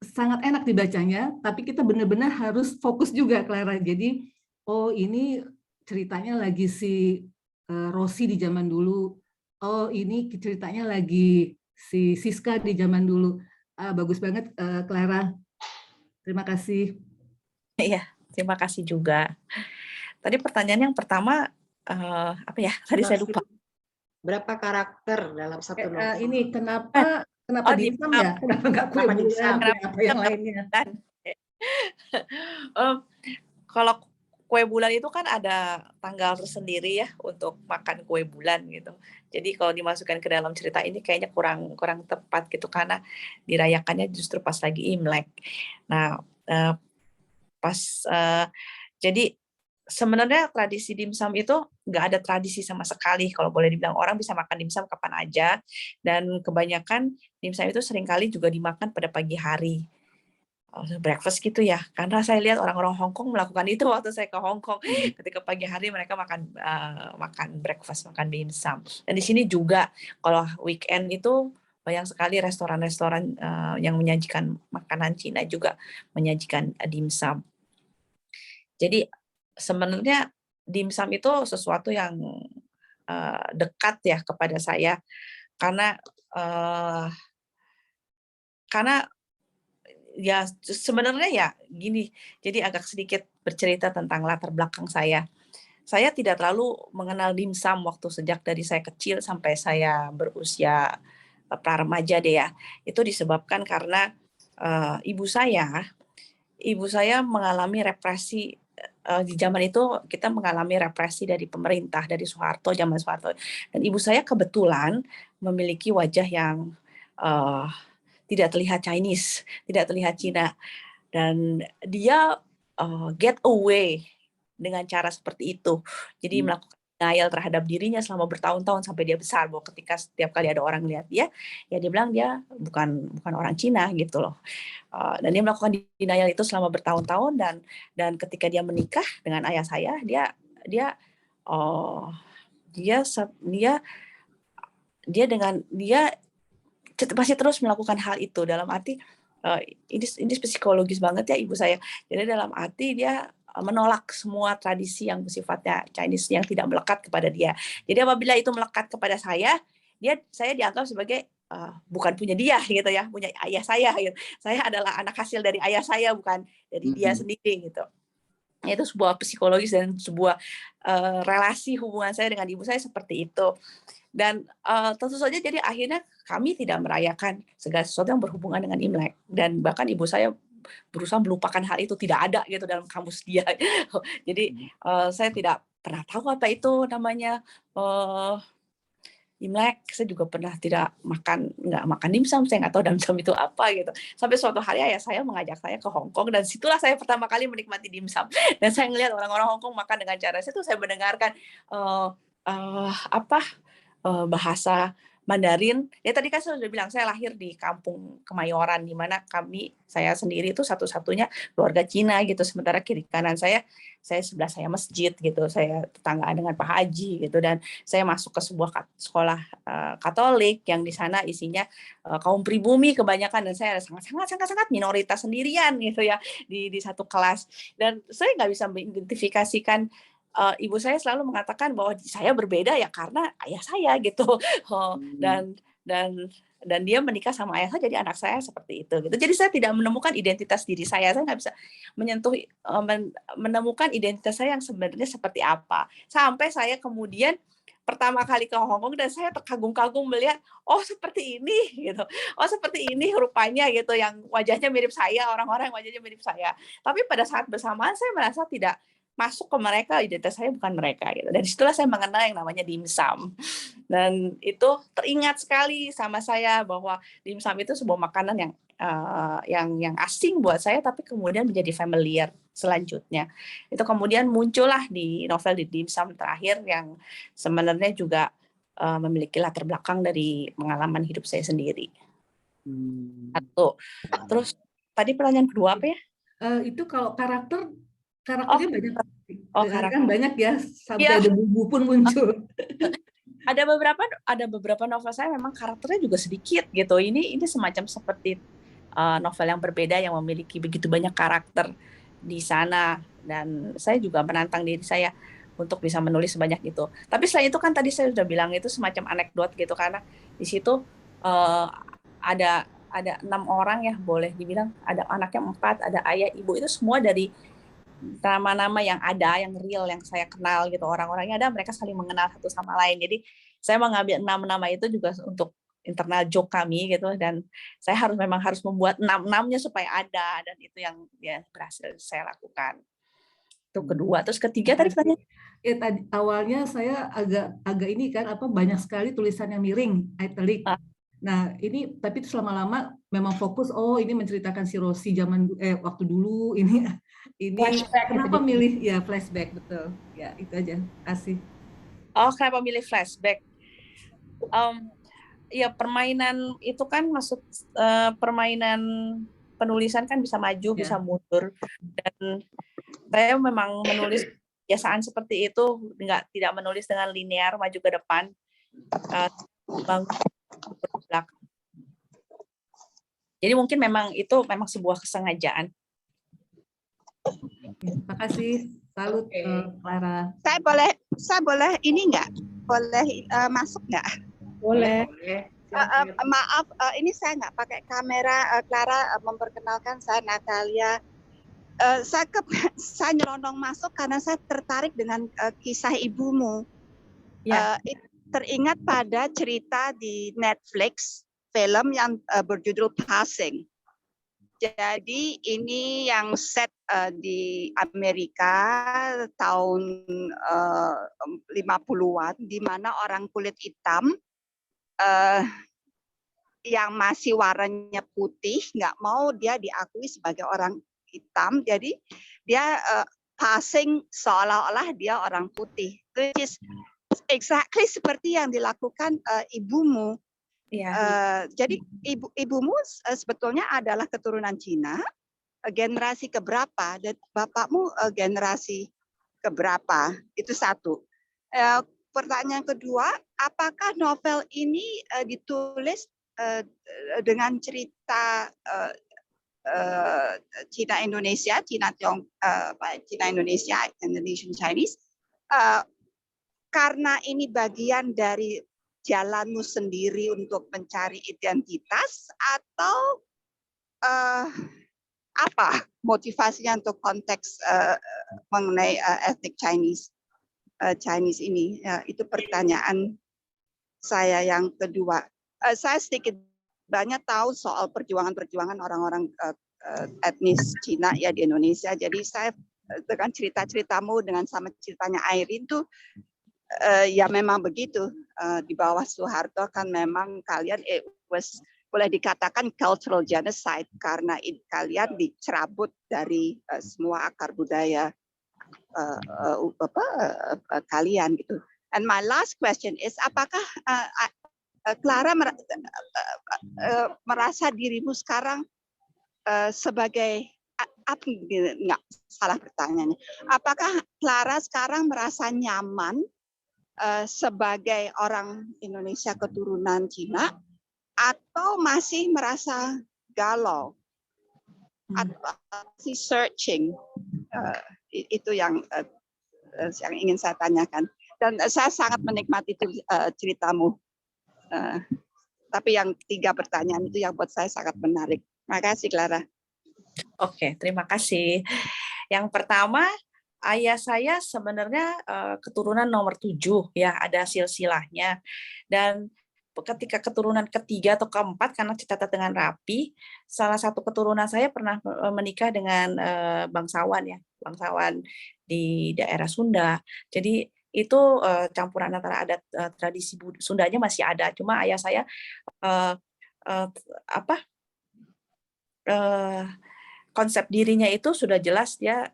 sangat enak dibacanya, tapi kita benar-benar harus fokus juga Clara. Jadi, oh ini ceritanya lagi si Rosi di zaman dulu. Oh ini ceritanya lagi si Siska di zaman dulu. Bagus banget Clara. Terima kasih. Iya, terima kasih juga. Tadi pertanyaan yang pertama, apa ya? Tadi saya lupa. Berapa karakter dalam satu novel? Ini kenapa Oh, dimsum ya? Kenapa nggak kue Kenapa bulan? dimsum? Kenapa yang lainnya? Kalau kue bulan itu kan ada tanggal tersendiri ya untuk makan kue bulan gitu. Jadi kalau dimasukkan ke dalam cerita ini kayaknya kurang tepat gitu karena dirayakannya justru pas lagi Imlek. Nah, jadi sebenarnya tradisi dimsum itu nggak ada tradisi sama sekali. Kalau boleh dibilang orang bisa makan dimsum kapan aja dan kebanyakan dimsum itu seringkali juga dimakan pada pagi hari. Breakfast gitu ya, karena saya lihat orang-orang Hong Kong melakukan itu waktu saya ke Hong Kong. Ketika pagi hari mereka makan breakfast, makan dimsum. Dan di sini juga kalau weekend itu banyak sekali restoran-restoran yang menyajikan makanan Cina juga menyajikan dimsum. Jadi sebenarnya dimsum itu sesuatu yang dekat ya kepada saya karena ya sebenarnya ya gini, jadi agak sedikit bercerita tentang latar belakang saya. Saya tidak terlalu mengenal dimsum waktu sejak dari saya kecil sampai saya berusia pra-remaja deh ya. Itu disebabkan karena ibu saya mengalami represi di zaman itu kita mengalami represi dari pemerintah dari Soeharto, zaman Soeharto. Dan ibu saya kebetulan memiliki wajah yang tidak terlihat Chinese, tidak terlihat Cina, dan dia get away dengan cara seperti itu. Jadi melakukan denial terhadap dirinya selama bertahun-tahun sampai dia besar. Bahwa ketika setiap kali ada orang lihat dia, ya dia bilang dia bukan orang Cina gitu loh. Dan dia melakukan denial itu selama bertahun-tahun dan ketika dia menikah dengan ayah saya, dia masih terus melakukan hal itu dalam arti ini psikologis banget ya ibu saya. Jadi dalam arti dia menolak semua tradisi yang sifatnya Chinese yang tidak melekat kepada dia. Jadi apabila itu melekat kepada saya dianggap sebagai bukan punya dia gitu ya, punya ayah saya gitu. Saya adalah anak hasil dari ayah saya bukan dari dia sendiri gitu. Itu sebuah psikologis dan sebuah relasi hubungan saya dengan ibu saya seperti itu. Dan tentu saja jadi akhirnya kami tidak merayakan segala sesuatu yang berhubungan dengan Imlek dan bahkan ibu saya berusaha melupakan hal itu, tidak ada gitu dalam kamus dia. Jadi saya tidak pernah tahu apa itu namanya Imlek. Saya juga pernah nggak makan dimsum, saya nggak tahu dimsum itu apa gitu. Sampai suatu hari ayah saya mengajak saya ke Hong Kong dan situlah saya pertama kali menikmati dimsum. Dan saya melihat orang-orang Hong Kong makan dengan cara itu, saya mendengarkan bahasa Mandarin. Ya tadi kan saya sudah bilang saya lahir di kampung Kemayoran di mana saya sendiri itu satu-satunya keluarga Cina gitu. Sementara kiri kanan saya sebelah saya masjid gitu. Saya tetanggaan dengan Pak Haji gitu dan saya masuk ke sebuah sekolah Katolik yang di sana isinya kaum pribumi kebanyakan dan saya sangat minoritas sendirian gitu ya di satu kelas dan saya nggak bisa mengidentifikasikan. Ibu saya selalu mengatakan bahwa saya berbeda ya karena ayah saya gitu dan dia menikah sama ayah saya jadi anak saya seperti itu gitu. Jadi saya tidak menemukan identitas diri saya nggak bisa menemukan identitas saya yang sebenarnya seperti apa sampai saya kemudian pertama kali ke Hong Kong dan saya terkagum-kagum melihat seperti ini gitu, seperti ini rupanya gitu yang wajahnya mirip saya, orang-orang yang wajahnya mirip saya. Tapi pada saat bersamaan saya merasa tidak masuk ke mereka, identitas saya bukan mereka gitu. Dan disitulah saya mengenal yang namanya dimsum. Dan itu teringat sekali sama saya bahwa dimsum itu sebuah makanan yang asing buat saya tapi kemudian menjadi familiar selanjutnya. Itu kemudian muncullah di novel di dimsum terakhir yang sebenarnya juga memiliki latar belakang dari pengalaman hidup saya sendiri. Satu. Terus tadi pertanyaan kedua apa ya? Itu kalau karakternya banyak. Kan banyak ya sampai ya. ada bumbu pun muncul. Ada beberapa novel saya memang karakternya juga sedikit gitu. Ini semacam seperti novel yang berbeda yang memiliki begitu banyak karakter di sana dan saya juga menantang diri saya untuk bisa menulis sebanyak itu. Tapi selain itu kan tadi saya sudah bilang itu semacam anekdot gitu karena di situ ada 6 orang ya boleh dibilang, ada anaknya 4, ada ayah, ibu, itu semua dari nama-nama yang ada, yang real, yang saya kenal gitu, orang-orangnya ada, mereka saling mengenal satu sama lain. Jadi saya mengambil 6 nama itu juga untuk internal joke kami gitu, dan saya memang harus membuat 6-6-nya supaya ada, dan itu yang ya berhasil saya lakukan. Itu kedua. Terus ketiga tadi tanya. Tadi awalnya saya agak ini kan banyak sekali tulisan yang miring, italic. Nah, ini tapi lama-lama memang fokus, ini menceritakan si Rosi zaman waktu dulu, ini flashback, kenapa milih ya flashback, betul. Ya, itu aja. Kasih. Oh, kenapa milih flashback? Ya permainan itu kan maksud permainan penulisan kan bisa maju, bisa mundur, dan saya memang menulis kebiasaan seperti itu, tidak menulis dengan linear maju ke depan, belakang. Jadi mungkin memang itu sebuah kesengajaan. Terima kasih. Salut, Clara. Saya boleh ini nggak? Boleh masuk nggak? Boleh. Maaf, ini saya nggak pakai kamera. Clara memperkenalkan, saya Natalia. Saya nyelonong masuk karena saya tertarik dengan kisah ibumu. Teringat pada cerita di Netflix, film yang berjudul Passing. Jadi ini yang set di Amerika tahun 50-an, di mana orang kulit hitam yang masih warnanya putih nggak mau dia diakui sebagai orang hitam, jadi dia passing seolah-olah dia orang putih. Which is exactly seperti yang dilakukan ibumu. Jadi ibumu sebetulnya adalah keturunan Cina, generasi keberapa, dan bapakmu generasi keberapa? Itu satu. Pertanyaan kedua, apakah novel ini ditulis dengan cerita Cina Indonesia, Cina Indonesia, Indonesian Chinese, karena ini bagian dari jalanmu sendiri untuk mencari identitas, atau apa motivasinya untuk konteks mengenai ethnic Chinese ini? Itu pertanyaan saya yang kedua. Saya sedikit banyak tahu soal perjuangan orang-orang etnis Cina ya di Indonesia. Jadi saya dengan cerita-ceritamu dengan sama ceritanya Airin tuh ya memang begitu. Di bawah Soeharto kan memang kalian boleh dikatakan cultural genocide karena kalian dicerabut dari semua akar budaya kalian gitu. And my last question is, apakah Clara merasa dirimu sekarang sebagai nggak salah pertanyaannya. Apakah Clara sekarang merasa nyaman sebagai orang Indonesia keturunan Cina, atau masih merasa galau, atau masih searching? Itu yang ingin saya tanyakan. Dan saya sangat menikmati ceritamu. Tapi yang 3 pertanyaan itu yang buat saya sangat menarik. Terima kasih, Clara. Oke, terima kasih. Yang pertama, ayah saya sebenarnya keturunan nomor 7, ya, ada silsilahnya. Dan ketika keturunan ketiga atau keempat, karena tercatat dengan rapi, salah satu keturunan saya pernah menikah dengan bangsawan, ya, bangsawan di daerah Sunda. Jadi itu campuran antara adat tradisi Sundanya masih ada. Cuma ayah saya konsep dirinya itu sudah jelas, dia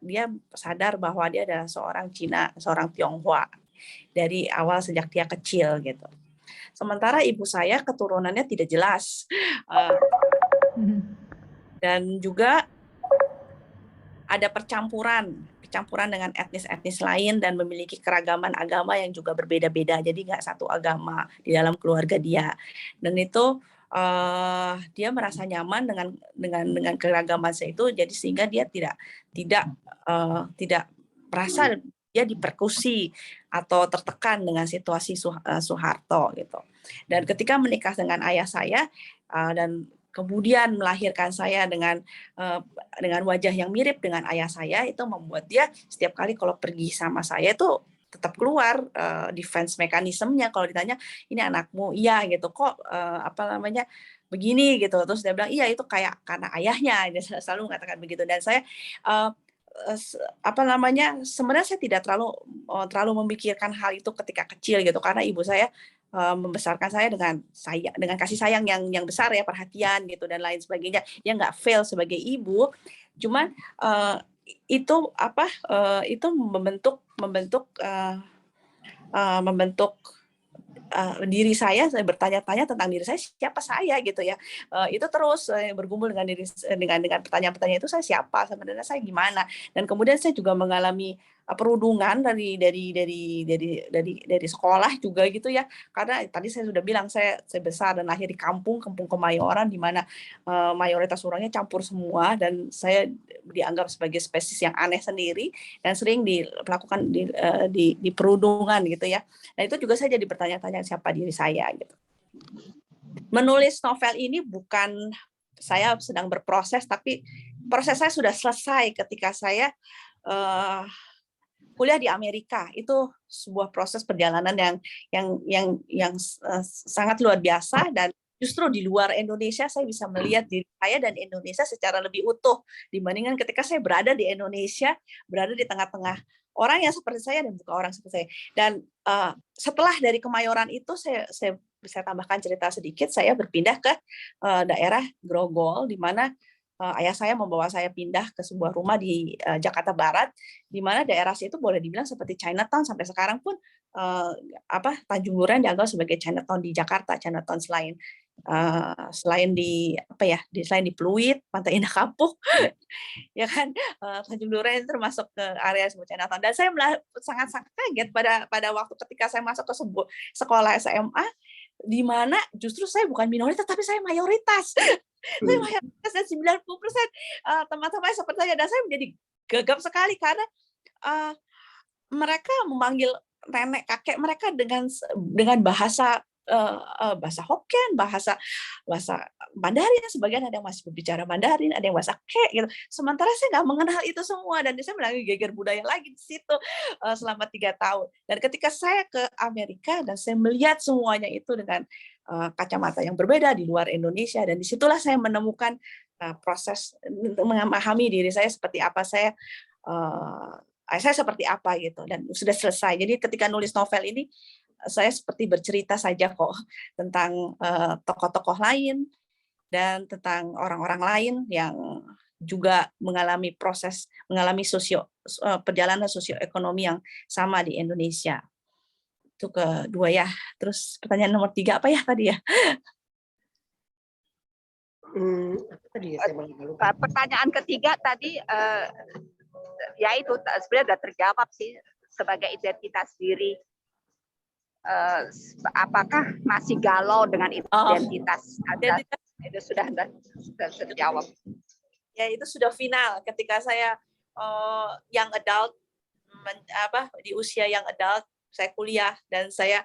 sadar bahwa dia adalah seorang Cina, seorang Tionghoa dari awal sejak dia kecil gitu. Sementara ibu saya keturunannya tidak jelas, dan juga ada percampuran dengan etnis-etnis lain dan memiliki keragaman agama yang juga berbeda-beda. Jadi nggak satu agama di dalam keluarga dia. Dan itu dia merasa nyaman dengan keragaman itu, jadi sehingga dia tidak merasa dia dipersekusi atau tertekan dengan situasi Soeharto gitu. Dan ketika menikah dengan ayah saya, dan kemudian melahirkan saya dengan wajah yang mirip dengan ayah saya, itu membuat dia setiap kali kalau pergi sama saya itu tetap keluar defense mekanismenya. Kalau ditanya ini anakmu, iya gitu, kok begini gitu, terus dia bilang iya itu kayak karena ayahnya, dia selalu mengatakan begitu. Dan saya sebenarnya saya tidak terlalu memikirkan hal itu ketika kecil gitu, karena ibu saya membesarkan saya dengan kasih sayang yang besar ya, perhatian gitu dan lain sebagainya. Dia nggak fail sebagai ibu, cuman itu membentuk diri saya bertanya-tanya tentang diri saya, siapa saya gitu ya. Itu terus bergumul dengan pertanyaan-pertanyaan itu, saya siapa sebenarnya, saya gimana. Dan kemudian saya juga mengalami perundungan dari sekolah juga gitu ya, karena tadi saya sudah bilang saya besar dan lahir di kampung Kemayoran, di mana mayoritas orangnya campur semua, dan saya dianggap sebagai spesies yang aneh sendiri dan sering dilakukan di perundungan gitu ya. Nah itu juga saya jadi bertanya-tanya siapa diri saya gitu. Menulis novel ini bukan saya sedang berproses, tapi proses saya sudah selesai ketika saya kuliah di Amerika. Itu sebuah proses perjalanan yang sangat luar biasa, dan justru di luar Indonesia saya bisa melihat diri saya dan Indonesia secara lebih utuh dibandingkan ketika saya berada di Indonesia, berada di tengah-tengah orang yang seperti saya dan bukan orang seperti saya. Dan setelah dari Kemayoran itu saya bisa tambahkan cerita sedikit, saya berpindah ke daerah Grogol, di mana ayah saya membawa saya pindah ke sebuah rumah di Jakarta Barat, di mana daerah situ boleh dibilang seperti Chinatown. Sampai sekarang pun Tanjung Duren dianggap sebagai Chinatown di Jakarta. Chinatown selain di Pluit, Pantai Indah Kapuk, ya kan, Tanjung Duren itu termasuk ke area sebuah Chinatown. Dan saya sangat kaget pada waktu ketika saya masuk ke sebuah sekolah SMA, di mana justru saya bukan minoritas tapi saya mayoritas. Saya mayoritas, dan 90% teman-teman seperti saya, dan saya menjadi gegap sekali karena mereka memanggil nenek kakek mereka dengan bahasa Hokkien, bahasa Mandarin. Sebagian ada yang masih berbicara Mandarin, ada yang bahasa Kek gitu. Sementara saya nggak mengenal itu semua, dan saya melalui geger budaya lagi di situ selama 3 tahun. Dan ketika saya ke Amerika dan saya melihat semuanya itu dengan kacamata yang berbeda di luar Indonesia, dan disitulah saya menemukan proses memahami diri saya seperti apa, saya seperti apa gitu, dan sudah selesai. Jadi ketika nulis novel ini saya seperti bercerita saja kok tentang tokoh-tokoh lain dan tentang orang-orang lain yang juga mengalami perjalanan sosioekonomi yang sama di Indonesia. Itu kedua ya. Terus pertanyaan nomor 3 apa ya tadi ya? Apa tadi ya? Pertanyaan ketiga tadi ya itu sebenarnya sudah terjawab sih, sebagai identitas diri. Apakah masih galau dengan identitas Anda? Itu sudah terjawab. Ya itu sudah final ketika saya young adult, di usia young adult, saya kuliah dan saya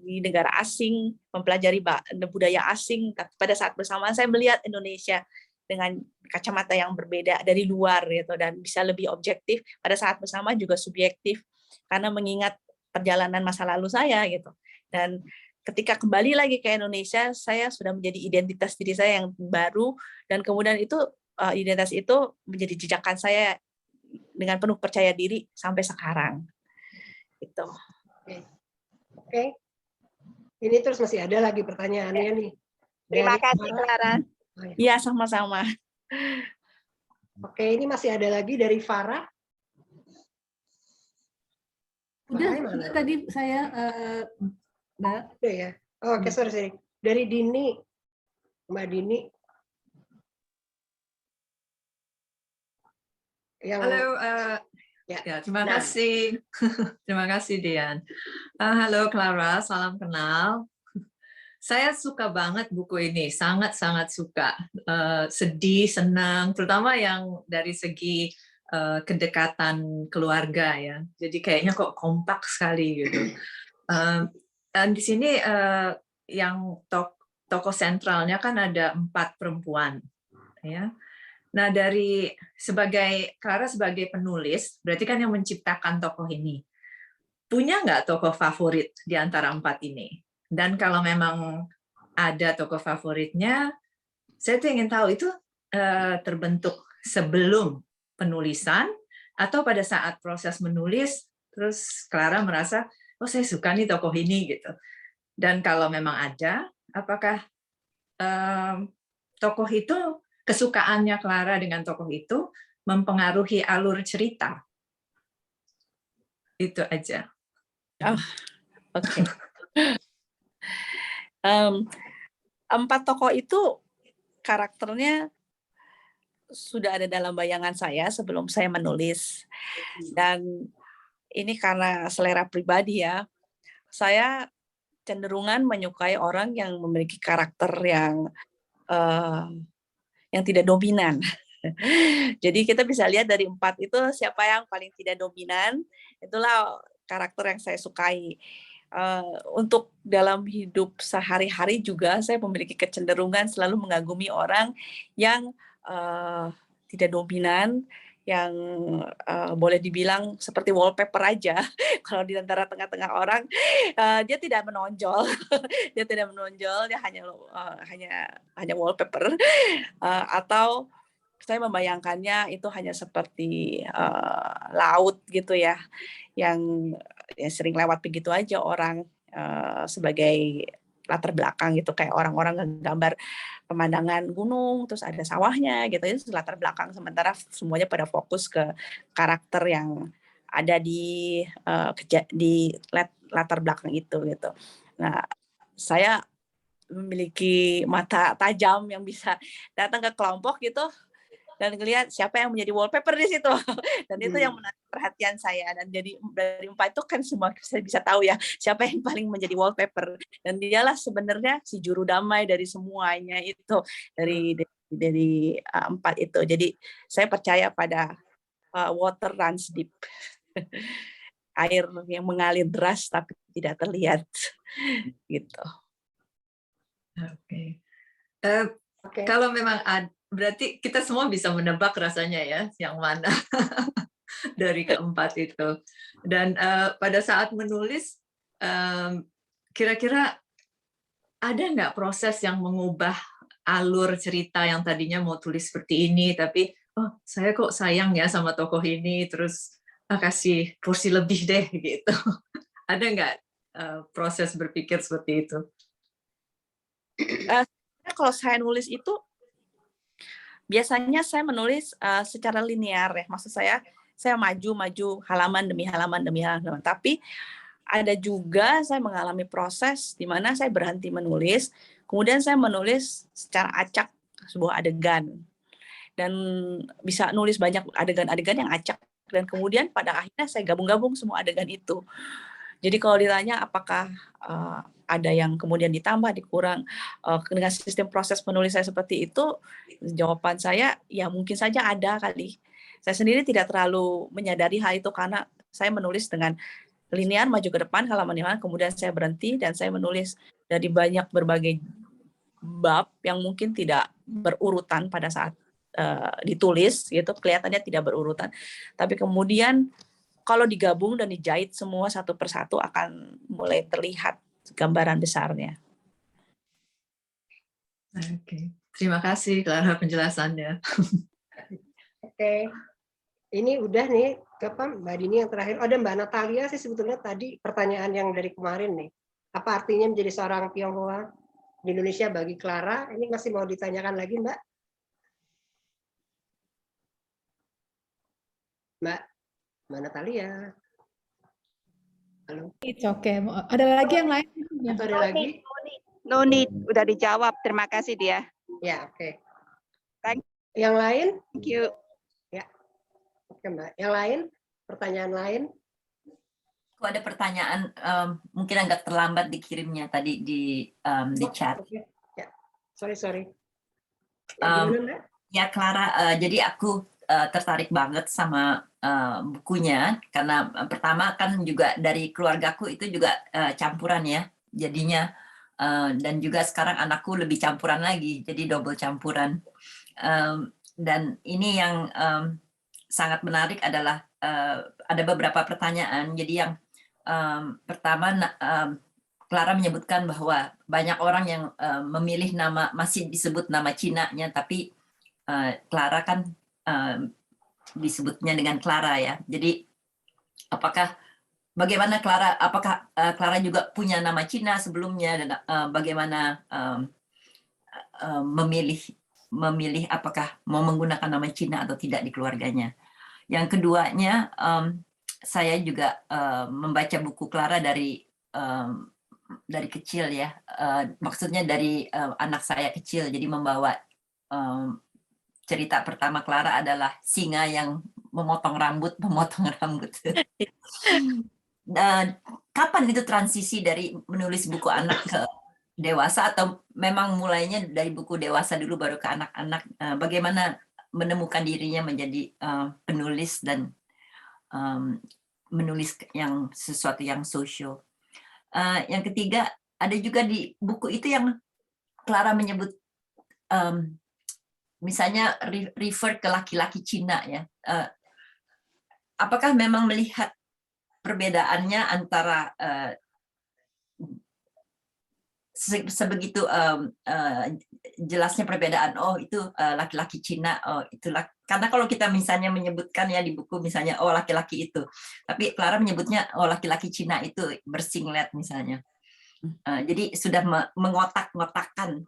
di negara asing mempelajari budaya asing. Pada saat bersamaan saya melihat Indonesia dengan kacamata yang berbeda dari luar gitu, dan bisa lebih objektif. Pada saat bersamaan juga subjektif karena mengingat perjalanan masa lalu saya gitu. Dan ketika kembali lagi ke Indonesia, saya sudah menjadi identitas diri saya yang baru, dan kemudian itu identitas itu menjadi jejakan saya dengan penuh percaya diri sampai sekarang. Itu. Oke. Ini terus masih ada lagi pertanyaannya nih. Terima kasih Clara. Iya, sama-sama. Oke, ini masih ada lagi dari Farah. Udah tadi saya Mbak. Udah ya. Oh, oke, sorry. Dari Dini, Mbak Dini. Halo, ya, terima kasih. Terima kasih, Dian. Halo, Clara, salam kenal. Saya suka banget buku ini, sangat-sangat suka. Sedih, senang, terutama yang dari segi kedekatan keluarga ya. Jadi kayaknya kok kompak sekali gitu. Dan di sini yang tokoh sentralnya kan ada 4 perempuan, ya. Nah, Clara sebagai penulis, berarti kan yang menciptakan tokoh ini. Punya nggak tokoh favorit di antara 4 ini? Dan kalau memang ada tokoh favoritnya, saya tuh ingin tahu itu terbentuk sebelum penulisan atau pada saat proses menulis, terus Clara merasa, oh saya suka nih tokoh ini gitu. Dan kalau memang ada, apakah tokoh itu, kesukaannya Clara dengan tokoh itu mempengaruhi alur cerita? Itu aja. Oh, oke. 4 tokoh itu karakternya sudah ada dalam bayangan saya sebelum saya menulis. Dan ini karena selera pribadi ya, saya cenderungan menyukai orang yang memiliki karakter yang tidak dominan. Jadi kita bisa lihat dari 4 itu siapa yang paling tidak dominan, itulah karakter yang saya sukai. Untuk dalam hidup sehari-hari juga saya memiliki kecenderungan selalu mengagumi orang yang tidak dominan, yang boleh dibilang seperti wallpaper aja. Kalau di antara tengah-tengah orang, dia tidak menonjol, dia tidak menonjol, dia hanya wallpaper, atau saya membayangkannya itu hanya seperti laut gitu ya, yang sering lewat begitu aja orang sebagai latar belakang gitu, kayak orang-orang nggambar pemandangan gunung, terus ada sawahnya gitu, itu latar belakang, sementara semuanya pada fokus ke karakter yang ada di latar belakang itu gitu. Nah, saya memiliki mata tajam yang bisa datang ke kelompok gitu dan ngelihat siapa yang menjadi wallpaper di situ, dan itu yang menarik perhatian saya. Dan jadi dari 4 itu kan semua saya bisa tahu ya siapa yang paling menjadi wallpaper, dan dialah sebenarnya si juru damai dari semuanya itu, dari 4 itu. Jadi saya percaya pada water runs deep, air yang mengalir deras tapi tidak terlihat gitu. Oke. Kalau memang berarti kita semua bisa menebak rasanya ya, yang mana dari keempat itu. Dan pada saat menulis, kira-kira ada nggak proses yang mengubah alur cerita yang tadinya mau tulis seperti ini, tapi oh saya kok sayang ya sama tokoh ini, terus kasih porsi lebih deh gitu. Ada nggak proses berpikir seperti itu? Kalau saya nulis itu biasanya saya menulis secara linear ya, maksud saya maju halaman demi halaman demi halaman. Tapi ada juga saya mengalami proses di mana saya berhenti menulis, kemudian saya menulis secara acak sebuah adegan, dan bisa nulis banyak adegan-adegan yang acak, dan kemudian pada akhirnya saya gabung-gabung semua adegan itu. Jadi kalau ditanya apakah ada yang kemudian ditambah, dikurang, dengan sistem proses menulis saya seperti itu, jawaban saya ya mungkin saja ada kali. Saya sendiri tidak terlalu menyadari hal itu karena saya menulis dengan linear, maju ke depan halaman-halaman, kemudian saya berhenti dan saya menulis dari berbagai bab yang mungkin tidak berurutan pada saat ditulis, gitu kelihatannya tidak berurutan. Tapi kemudian kalau digabung dan dijahit semua satu persatu akan mulai terlihat gambaran besarnya. Oke, terima kasih Clara penjelasannya. Oke, ini udah nih Mbak Dini yang terakhir. Ada Mbak Natalia sih sebetulnya tadi pertanyaan yang dari kemarin nih. Apa artinya menjadi seorang Tionghoa di Indonesia bagi Clara? Ini masih mau ditanyakan lagi Mbak? Mbak Natalia. Halo. It's okay. Ada lagi yang lain? Atau ada lagi? No need, udah dijawab. Terima kasih dia. Ya, oke. Thank Yang lain? Thank you. Ya. Oke, Mbak. Yang lain? Pertanyaan lain? Aku ada pertanyaan, mungkin agak terlambat dikirimnya tadi di chat. Okay. Ya. Sorry. Ya Clara, jadi aku tertarik banget sama bukunya karena pertama kan juga dari keluargaku itu juga campuran ya, jadinya Dan juga sekarang anakku lebih campuran lagi, jadi double campuran. Dan ini yang sangat menarik adalah ada beberapa pertanyaan. Jadi yang pertama, Clara menyebutkan bahwa banyak orang yang memilih nama, masih disebut nama Cina-nya, tapi Clara kan disebutnya dengan Clara ya. Jadi bagaimana Clara, apakah Clara juga punya nama Cina sebelumnya, dan bagaimana memilih apakah mau menggunakan nama Cina atau tidak di keluarganya. Yang keduanya, saya juga membaca buku Clara dari kecil ya, maksudnya dari anak saya kecil, jadi membawa cerita pertama Clara adalah singa yang memotong rambut. Kapan itu transisi dari menulis buku anak ke dewasa, atau memang mulainya dari buku dewasa dulu baru ke anak-anak? Bagaimana menemukan dirinya menjadi penulis dan menulis yang sesuatu yang sosial? Yang ketiga, ada juga di buku itu yang Clara menyebut misalnya refer ke laki-laki Cina ya. Apakah memang melihat perbedaannya antara sebegitu jelasnya perbedaan, oh itu laki-laki Cina, oh itulah, karena kalau kita misalnya menyebutkan ya di buku misalnya oh laki-laki itu, tapi Clara menyebutnya oh laki-laki Cina itu bersinglet misalnya. Jadi sudah mengotak-ngotakkan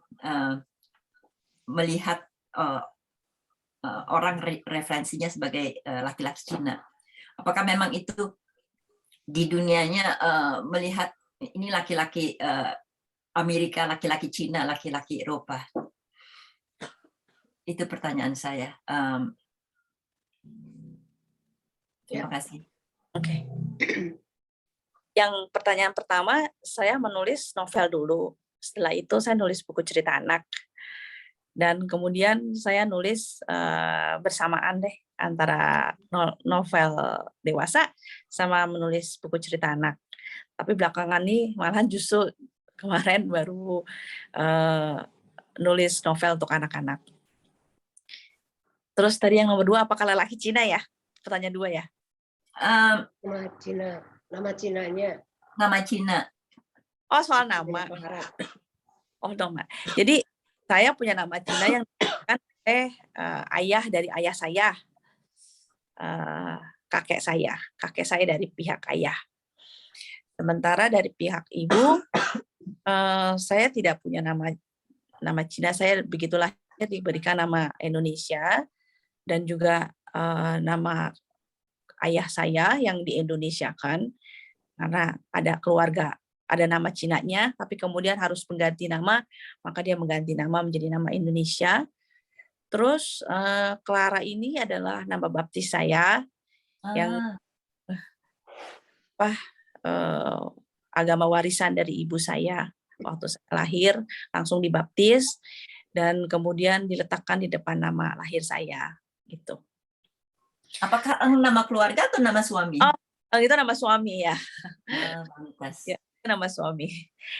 melihat orang referensinya sebagai laki-laki Cina. Apakah memang itu di dunianya melihat ini laki-laki Amerika, laki-laki Cina, laki-laki Eropa? Itu pertanyaan saya. Terima kasih. Oke. Yang pertanyaan pertama, saya menulis novel dulu. Setelah itu saya nulis buku cerita anak. Dan kemudian saya nulis bersamaan deh antara novel dewasa sama menulis buku cerita anak. Tapi belakangan nih malahan justru kemarin baru nulis novel untuk anak-anak. Terus tadi yang nomor 2, apakah lelaki Cina ya? Pertanyaan 2 ya? Nama Cinanya. Nama Cina. Oh, soal nama. Oh, dong, Mbak. Jadi saya punya nama Cina yang diberikan oleh ayah dari ayah saya, kakek saya dari pihak ayah. Sementara dari pihak ibu, saya tidak punya nama Cina. Saya begitulah diberikan nama Indonesia dan juga nama ayah saya yang di Indonesia-kan, karena ada keluarga, ada nama Cinanya, tapi kemudian harus mengganti nama, maka dia mengganti nama menjadi nama Indonesia. Terus Clara ini adalah nama baptis saya yang agama warisan dari ibu saya. Waktu saya lahir langsung dibaptis dan kemudian diletakkan di depan nama lahir saya gitu. Apakah nama keluarga atau nama suami? Oh, itu nama suami ya. Ya, nama suami.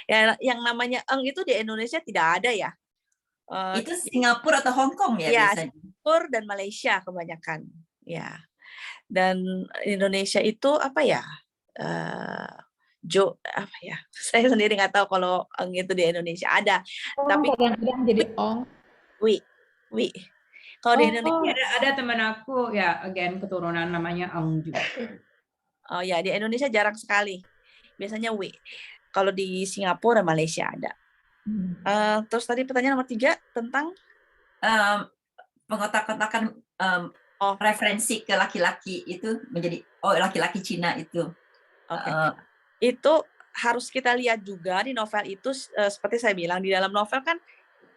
Ya, yang namanya Eng itu di Indonesia tidak ada ya. Itu Singapura atau Hong Kong ya, biasanya? Singapura dan Malaysia kebanyakan. Ya. Dan Indonesia itu apa ya? Apa ya? Saya sendiri nggak tahu kalau Eng itu di Indonesia ada. Tapi kadang-kadang jadi Ong. Wi. Kalau di Indonesia ada teman aku ya, keturunan namanya Ong juga. Oh ya, di Indonesia jarang sekali. Biasanya Wi. Kalau di Singapura dan Malaysia ada. Terus tadi pertanyaan nomor 3 tentang pengotak-kotakan referensi ke laki-laki itu menjadi laki-laki Cina itu. Itu harus kita lihat juga di novel itu, seperti saya bilang di dalam novel kan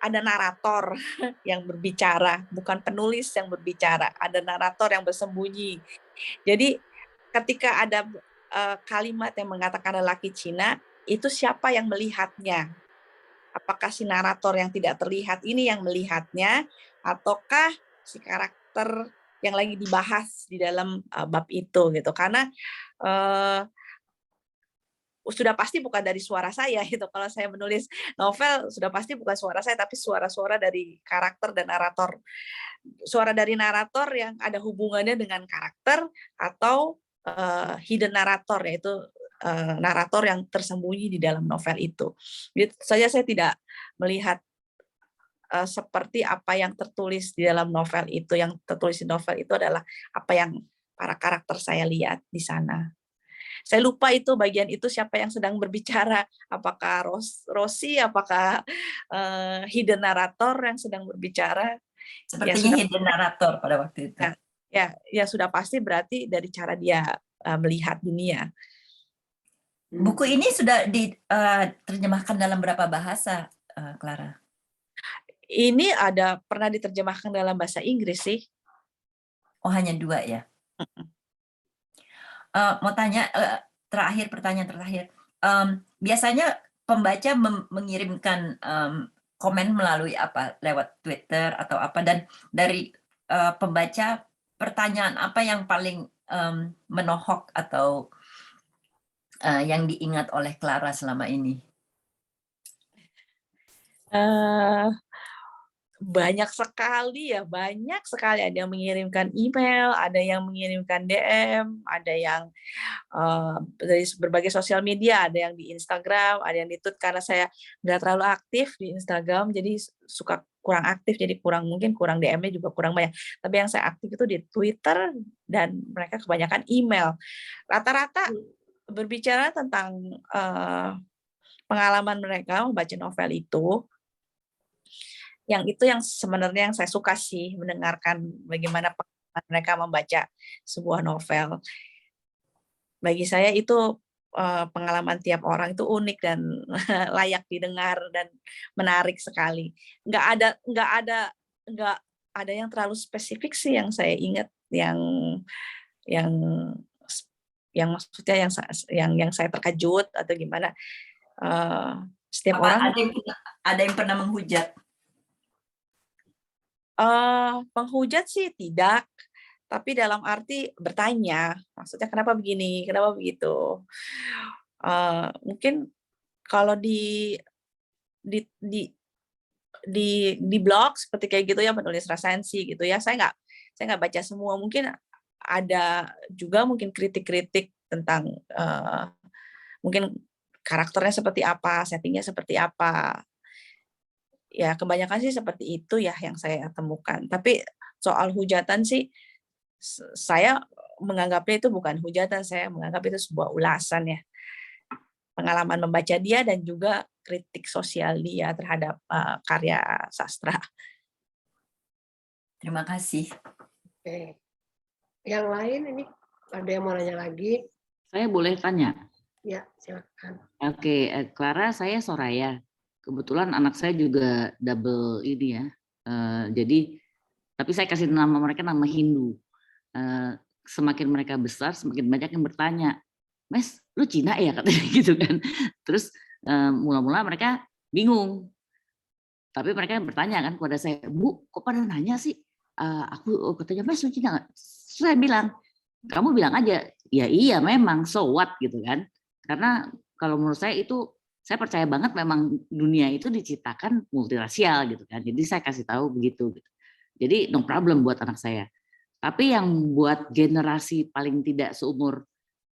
ada narator yang berbicara, bukan penulis yang berbicara, ada narator yang bersembunyi. Jadi ketika ada kalimat yang mengatakan lelaki Cina, itu siapa yang melihatnya? Apakah si narator yang tidak terlihat ini yang melihatnya, ataukah si karakter yang lagi dibahas di dalam bab itu gitu? Karena sudah pasti bukan dari suara saya gitu. Kalau saya menulis novel sudah pasti bukan suara saya, tapi suara-suara dari karakter dan narator. Suara dari narator yang ada hubungannya dengan karakter atau hidden narator, yaitu narator yang tersembunyi di dalam novel itu. Itu saja saya tidak melihat seperti apa yang tertulis di dalam novel itu. Yang tertulis di novel itu adalah apa yang para karakter saya lihat di sana. Saya lupa itu bagian itu siapa yang sedang berbicara, apakah Rosi, apakah hidden narator yang sedang berbicara. Sepertinya hidden narator pada waktu itu. Ya sudah pasti berarti dari cara dia melihat dunia. Buku ini sudah diterjemahkan dalam berapa bahasa, Clara? Ini pernah diterjemahkan dalam bahasa Inggris sih. Oh, hanya 2 ya? Mau tanya pertanyaan terakhir. Biasanya pembaca mengirimkan komen melalui apa? Lewat Twitter atau apa? Dan dari pembaca, pertanyaan apa yang paling menohok atau yang diingat oleh Clara selama ini? Banyak sekali. Ada yang mengirimkan email, ada yang mengirimkan DM, ada yang dari berbagai sosial media, ada yang di Instagram, ada yang di Twitter. Karena saya nggak terlalu aktif di Instagram, jadi suka kurang aktif, jadi mungkin kurang DM-nya juga kurang banyak. Tapi yang saya aktif itu di Twitter, dan mereka kebanyakan email. Rata-rata berbicara tentang pengalaman mereka membaca novel itu. Yang itu yang sebenarnya yang saya suka sih, mendengarkan bagaimana pengalaman mereka membaca sebuah novel. Bagi saya itu pengalaman tiap orang itu unik dan layak didengar dan menarik sekali. Nggak ada yang terlalu spesifik sih yang saya ingat, yang maksudnya yang saya terkejut atau gimana. Setiap orang ada yang pernah menghujat? Penghujat sih tidak, tapi dalam arti bertanya, maksudnya kenapa begini, kenapa begitu. Mungkin kalau di blog seperti kayak gitu ya, penulis resensi gitu ya, saya nggak baca semua. Mungkin ada juga mungkin kritik-kritik tentang mungkin karakternya seperti apa, settingnya seperti apa. Ya kebanyakan sih seperti itu ya yang saya temukan. Tapi soal hujatan sih, saya menganggapnya itu bukan hujatan, saya menganggap itu sebuah ulasan ya. Pengalaman membaca dia dan juga kritik sosial dia terhadap karya sastra. Terima kasih. Oke. Yang lain ini ada yang mau nanya lagi? Saya boleh tanya? Ya, silakan. Oke, Clara, saya Soraya. Kebetulan anak saya juga double ini ya. Jadi, tapi saya kasih nama mereka nama Hindu. Semakin mereka besar, semakin banyak yang bertanya, Mes, lu Cina ya katanya gitu kan. Terus mula-mula mereka bingung. Tapi mereka bertanya kan kepada saya, Bu, kok pada nanya sih? Aku katanya, Mes, lu Cina nggak? Saya bilang, kamu bilang aja, ya iya memang, so what gitu kan. Karena kalau menurut saya itu, saya percaya banget memang dunia itu diciptakan multirasial gitu kan. Jadi saya kasih tahu begitu. Jadi no problem buat anak saya. Tapi yang buat generasi paling tidak seumur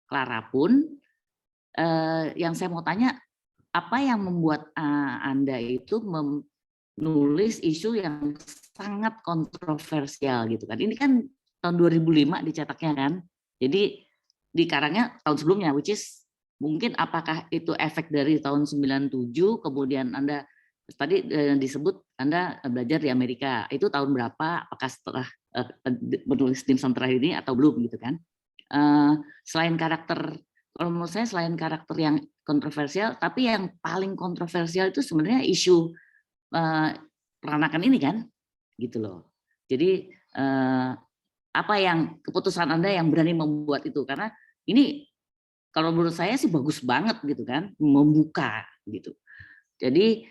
Clara pun, yang saya mau tanya, apa yang membuat Anda itu menulis isu yang sangat kontroversial gitu kan? Ini kan tahun 2005 dicetaknya kan. Jadi dikarangnya tahun sebelumnya, which is mungkin apakah itu efek dari tahun 97, kemudian Anda tadi disebut Anda belajar di Amerika, itu tahun berapa, apakah setelah menulis Dimsum terakhir ini atau belum gitu kan. Selain karakter, kalau menurut saya selain karakter yang kontroversial, tapi yang paling kontroversial itu sebenarnya isu peranakan ini kan, gitu loh. Jadi apa yang keputusan Anda yang berani membuat itu, karena ini kalau menurut saya sih bagus banget gitu kan, membuka gitu. Jadi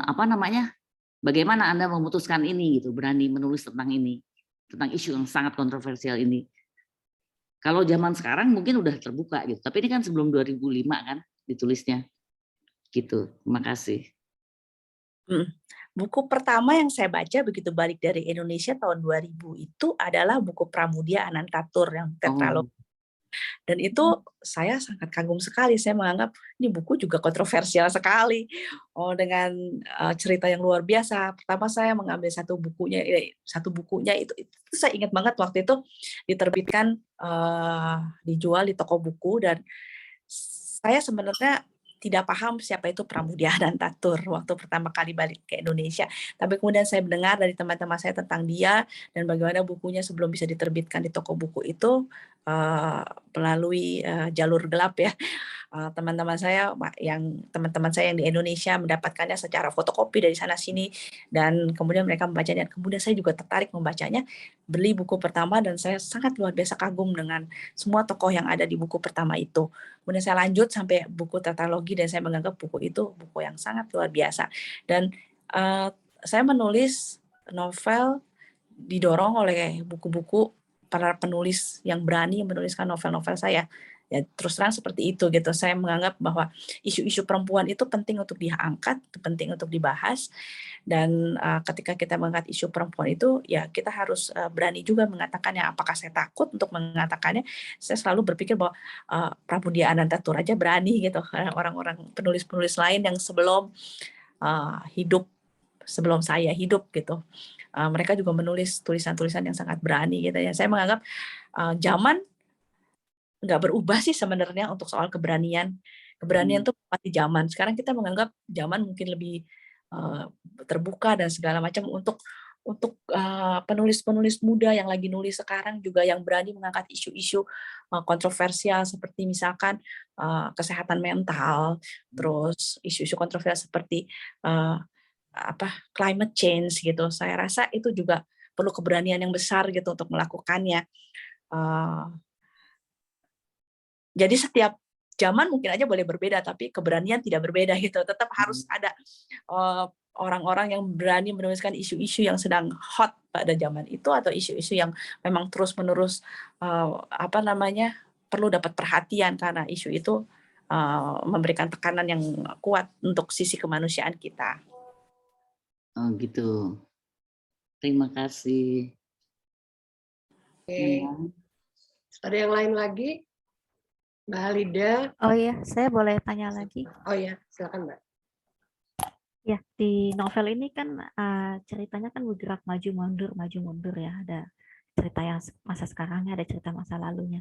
apa namanya, bagaimana Anda memutuskan ini gitu, berani menulis tentang ini, tentang isu yang sangat kontroversial ini. Kalau zaman sekarang mungkin udah terbuka gitu, tapi ini kan sebelum 2005 kan ditulisnya. Gitu. Terima kasih. Buku pertama yang saya baca begitu balik dari Indonesia tahun 2000 itu adalah buku Pramudia Anantatur yang tetralogi. Dan itu saya sangat kagum sekali. Saya menganggap ini buku juga kontroversial sekali. Dengan cerita yang luar biasa. Pertama saya mengambil satu bukunya itu saya ingat banget waktu itu diterbitkan, dijual di toko buku, dan saya sebenarnya tidak paham siapa itu Pramudia Anantatur waktu pertama kali balik ke Indonesia. Tapi kemudian saya mendengar dari teman-teman saya tentang dia dan bagaimana bukunya sebelum bisa diterbitkan di toko buku itu melalui jalur gelap ya. Teman-teman saya yang di Indonesia mendapatkannya secara fotokopi dari sana sini, dan kemudian mereka membacanya, dan kemudian saya juga tertarik membacanya, beli buku pertama, dan saya sangat luar biasa kagum dengan semua tokoh yang ada di buku pertama itu. Kemudian saya lanjut sampai buku tetralogi, dan saya menganggap buku itu buku yang sangat luar biasa. Dan saya menulis novel didorong oleh buku-buku para penulis yang berani menuliskan novel-novel saya. Ya, terus terang seperti itu gitu. Saya menganggap bahwa isu-isu perempuan itu penting untuk diangkat, penting untuk dibahas, dan ketika kita mengangkat isu perempuan itu, ya kita harus berani juga mengatakannya. Apakah saya takut untuk mengatakannya? Saya selalu berpikir bahwa Pramudia Anantatur aja berani gitu. Orang-orang penulis-penulis lain yang sebelum saya hidup gitu, mereka juga menulis tulisan-tulisan yang sangat berani gitu ya. Saya menganggap zaman nggak berubah sih sebenarnya untuk soal keberanian. Keberanian tuh pasti zaman. Sekarang kita menganggap zaman mungkin lebih terbuka dan segala macam untuk penulis-penulis muda yang lagi nulis sekarang juga yang berani mengangkat isu-isu kontroversial seperti misalkan kesehatan mental, terus isu-isu kontroversial seperti climate change gitu. Saya rasa itu juga perlu keberanian yang besar gitu untuk melakukannya. Jadi setiap zaman mungkin aja boleh berbeda, tapi keberanian tidak berbeda gitu. Tetap harus ada orang-orang yang berani menuliskan isu-isu yang sedang hot pada zaman itu, atau isu-isu yang memang terus-menerus perlu dapat perhatian karena isu itu memberikan tekanan yang kuat untuk sisi kemanusiaan kita. Oh gitu. Terima kasih. Oke. Ada yang lain lagi? Mbak Halida. Oh iya, saya boleh tanya lagi? Oh iya, silakan Mbak. Ya, di novel ini kan ceritanya kan bergerak maju mundur ya. Ada cerita yang masa sekarangnya, ada cerita masa lalunya.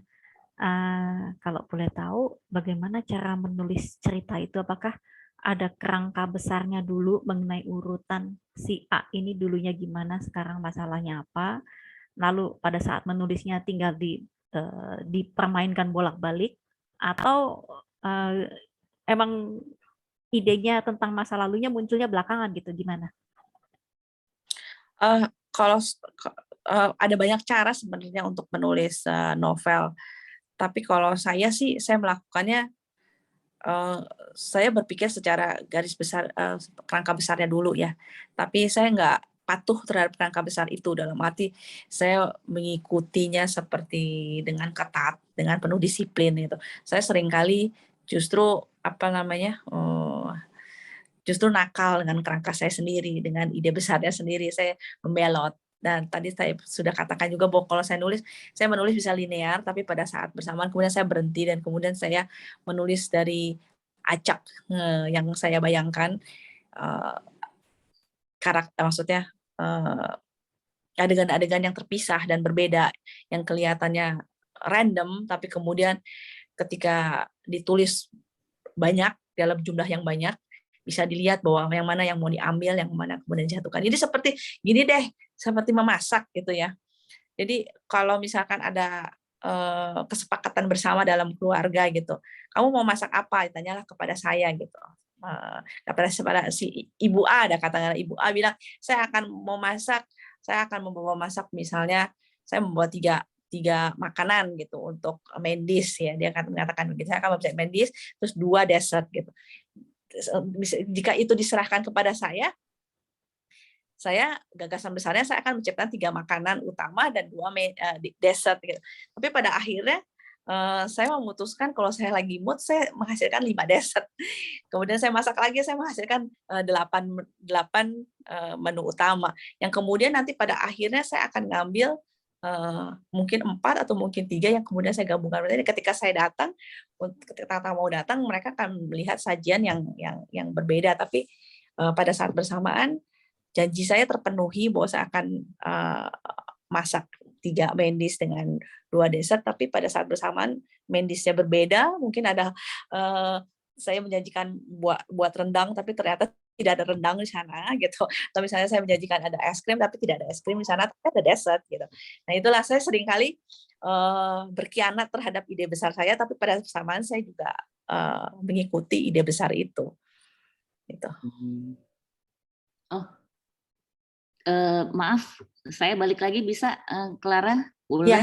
Kalau boleh tahu, bagaimana cara menulis cerita itu? Apakah ada kerangka besarnya dulu mengenai urutan si A ini dulunya gimana, sekarang masalahnya apa? Lalu pada saat menulisnya tinggal dipermainkan bolak-balik, atau emang idenya tentang masa lalunya munculnya belakangan gitu, gimana? Kalau ada banyak cara sebenarnya untuk menulis novel, tapi kalau saya sih, saya melakukannya, saya berpikir secara garis besar, kerangka besarnya dulu ya, tapi saya nggak patuh terhadap kerangka besar itu, dalam arti saya mengikutinya seperti dengan ketat, dengan penuh disiplin gitu. Saya seringkali justru justru nakal dengan kerangka saya sendiri, dengan ide besarnya sendiri, saya membelot. Dan tadi saya sudah katakan juga bahwa kalau saya menulis bisa linear, tapi pada saat bersamaan kemudian saya berhenti, dan kemudian saya menulis dari acak yang saya bayangkan, maksudnya adegan-adegan yang terpisah dan berbeda, yang kelihatannya random, tapi kemudian ketika ditulis banyak, dalam jumlah yang banyak, bisa dilihat bahwa yang mana yang mau diambil, yang mana kemudian dijatuhkan. Jadi seperti gini deh, seperti memasak gitu ya. Jadi kalau misalkan ada kesepakatan bersama dalam keluarga gitu, kamu mau masak apa? Tanyalah kepada saya gitu. Kepada si Ibu A, ada katakanlah Ibu A bilang, saya akan membawa masak, misalnya saya membawa tiga makanan gitu untuk main dish ya, dia akan mengatakan begitu, saya akan membawa main dish, terus 2 dessert gitu. Jika itu diserahkan kepada saya, gagasan besarnya saya akan menciptakan 3 makanan utama dan 2 dessert gitu. Tapi pada akhirnya saya memutuskan kalau saya lagi mood saya menghasilkan 5 dessert. Kemudian saya masak lagi, saya menghasilkan 8 menu utama. Yang kemudian nanti pada akhirnya saya akan ngambil mungkin 4 atau mungkin 3 yang kemudian saya gabungkan. Ketika saya datang, ketika tamu datang, mereka akan melihat sajian yang berbeda. Tapi pada saat bersamaan janji saya terpenuhi bahwa saya akan masak 3 main dish dengan 2 dessert, tapi pada saat bersamaan main dish-nya berbeda. Mungkin ada saya menjanjikan buat rendang, tapi ternyata tidak ada rendang di sana gitu. Atau misalnya saya menjanjikan ada es krim, tapi tidak ada es krim di sana, tapi ada dessert gitu. Nah itulah saya seringkali berkhianat terhadap ide besar saya, tapi pada bersamaan saya juga mengikuti ide besar itu. Gitu. Oh. Maaf, saya balik lagi bisa, Clara? Boleh? Ya.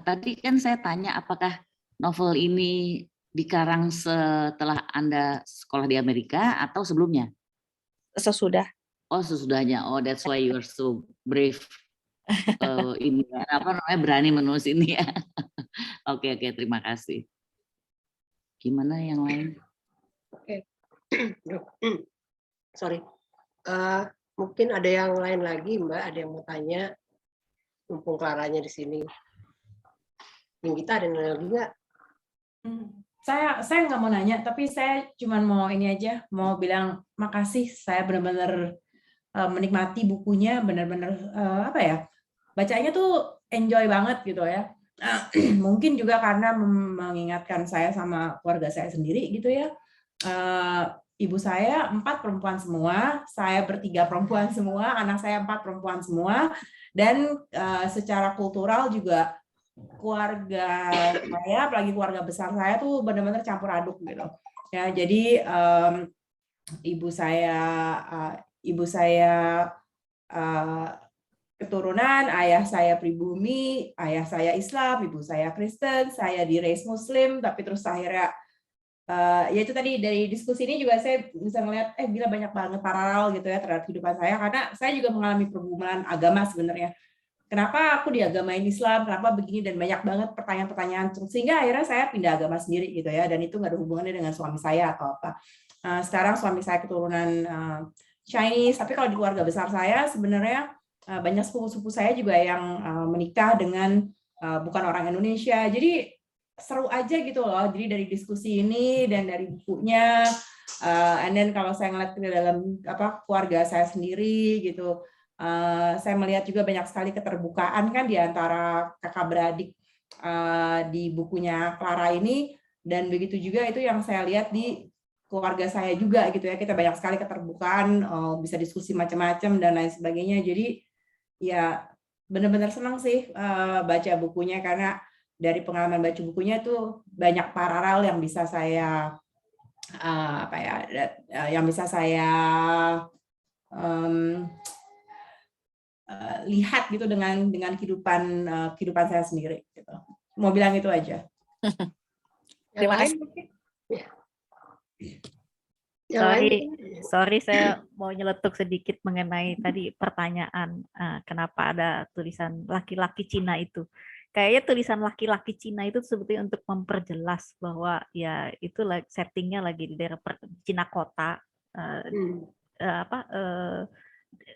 Tadi kan saya tanya apakah novel ini dikarang setelah Anda sekolah di Amerika atau sebelumnya? Sesudah. Oh, sesudahnya. Oh, that's why you are so brave. Ini apa namanya, berani menulis ini ya. Oke, terima kasih. Gimana yang lain? Oke. Sorry. Mungkin ada yang lain lagi, Mbak, ada yang mau tanya, mumpung Claranya di sini. Yang kita ada yang lagi nggak? Saya nggak mau nanya, tapi saya cuma mau ini aja, mau bilang makasih. Saya benar-benar menikmati bukunya, benar-benar apa ya, bacanya tuh enjoy banget gitu ya. Mungkin juga karena mengingatkan saya sama keluarga saya sendiri gitu ya. Ibu saya 4 perempuan semua, saya bertiga perempuan semua, anak saya 4 perempuan semua, dan secara kultural juga keluarga saya, apalagi keluarga besar saya tuh benar-benar campur aduk gitu. Ya, jadi ibu saya keturunan, ayah saya pribumi, ayah saya Islam, ibu saya Kristen, saya di race Muslim, tapi terus akhirnya ya itu tadi dari diskusi ini juga saya bisa melihat gila banyak banget paralel gitu ya terhadap kehidupan saya, karena saya juga mengalami pergumulan agama sebenarnya. Kenapa aku di agama Islam, kenapa begini, dan banyak banget pertanyaan-pertanyaan, sehingga akhirnya saya pindah agama sendiri gitu ya, dan itu nggak ada hubungannya dengan suami saya atau apa. Sekarang suami saya keturunan Chinese, tapi kalau di keluarga besar saya sebenarnya banyak sepupu-sepupu saya juga yang menikah dengan bukan orang Indonesia. Jadi seru aja gitu loh. Jadi dari diskusi ini dan dari bukunya, and then kalau saya ngeliat ke dalam keluarga saya sendiri gitu, saya melihat juga banyak sekali keterbukaan kan di antara kakak beradik di bukunya Clara ini, dan begitu juga itu yang saya lihat di keluarga saya juga gitu ya. Kita banyak sekali keterbukaan, bisa diskusi macam-macam dan lain sebagainya. Jadi ya benar-benar senang sih baca bukunya, karena dari pengalaman baca bukunya tuh banyak paralel yang bisa saya yang bisa saya lihat gitu dengan kehidupan saya sendiri gitu. Mau bilang itu aja. Terima kasih. Sorry, saya mau nyeletuk sedikit mengenai tadi pertanyaan kenapa ada tulisan laki-laki Cina itu. Kayaknya tulisan laki-laki Cina itu sebetulnya untuk memperjelas bahwa ya itu settingnya lagi di daerah Cina kota.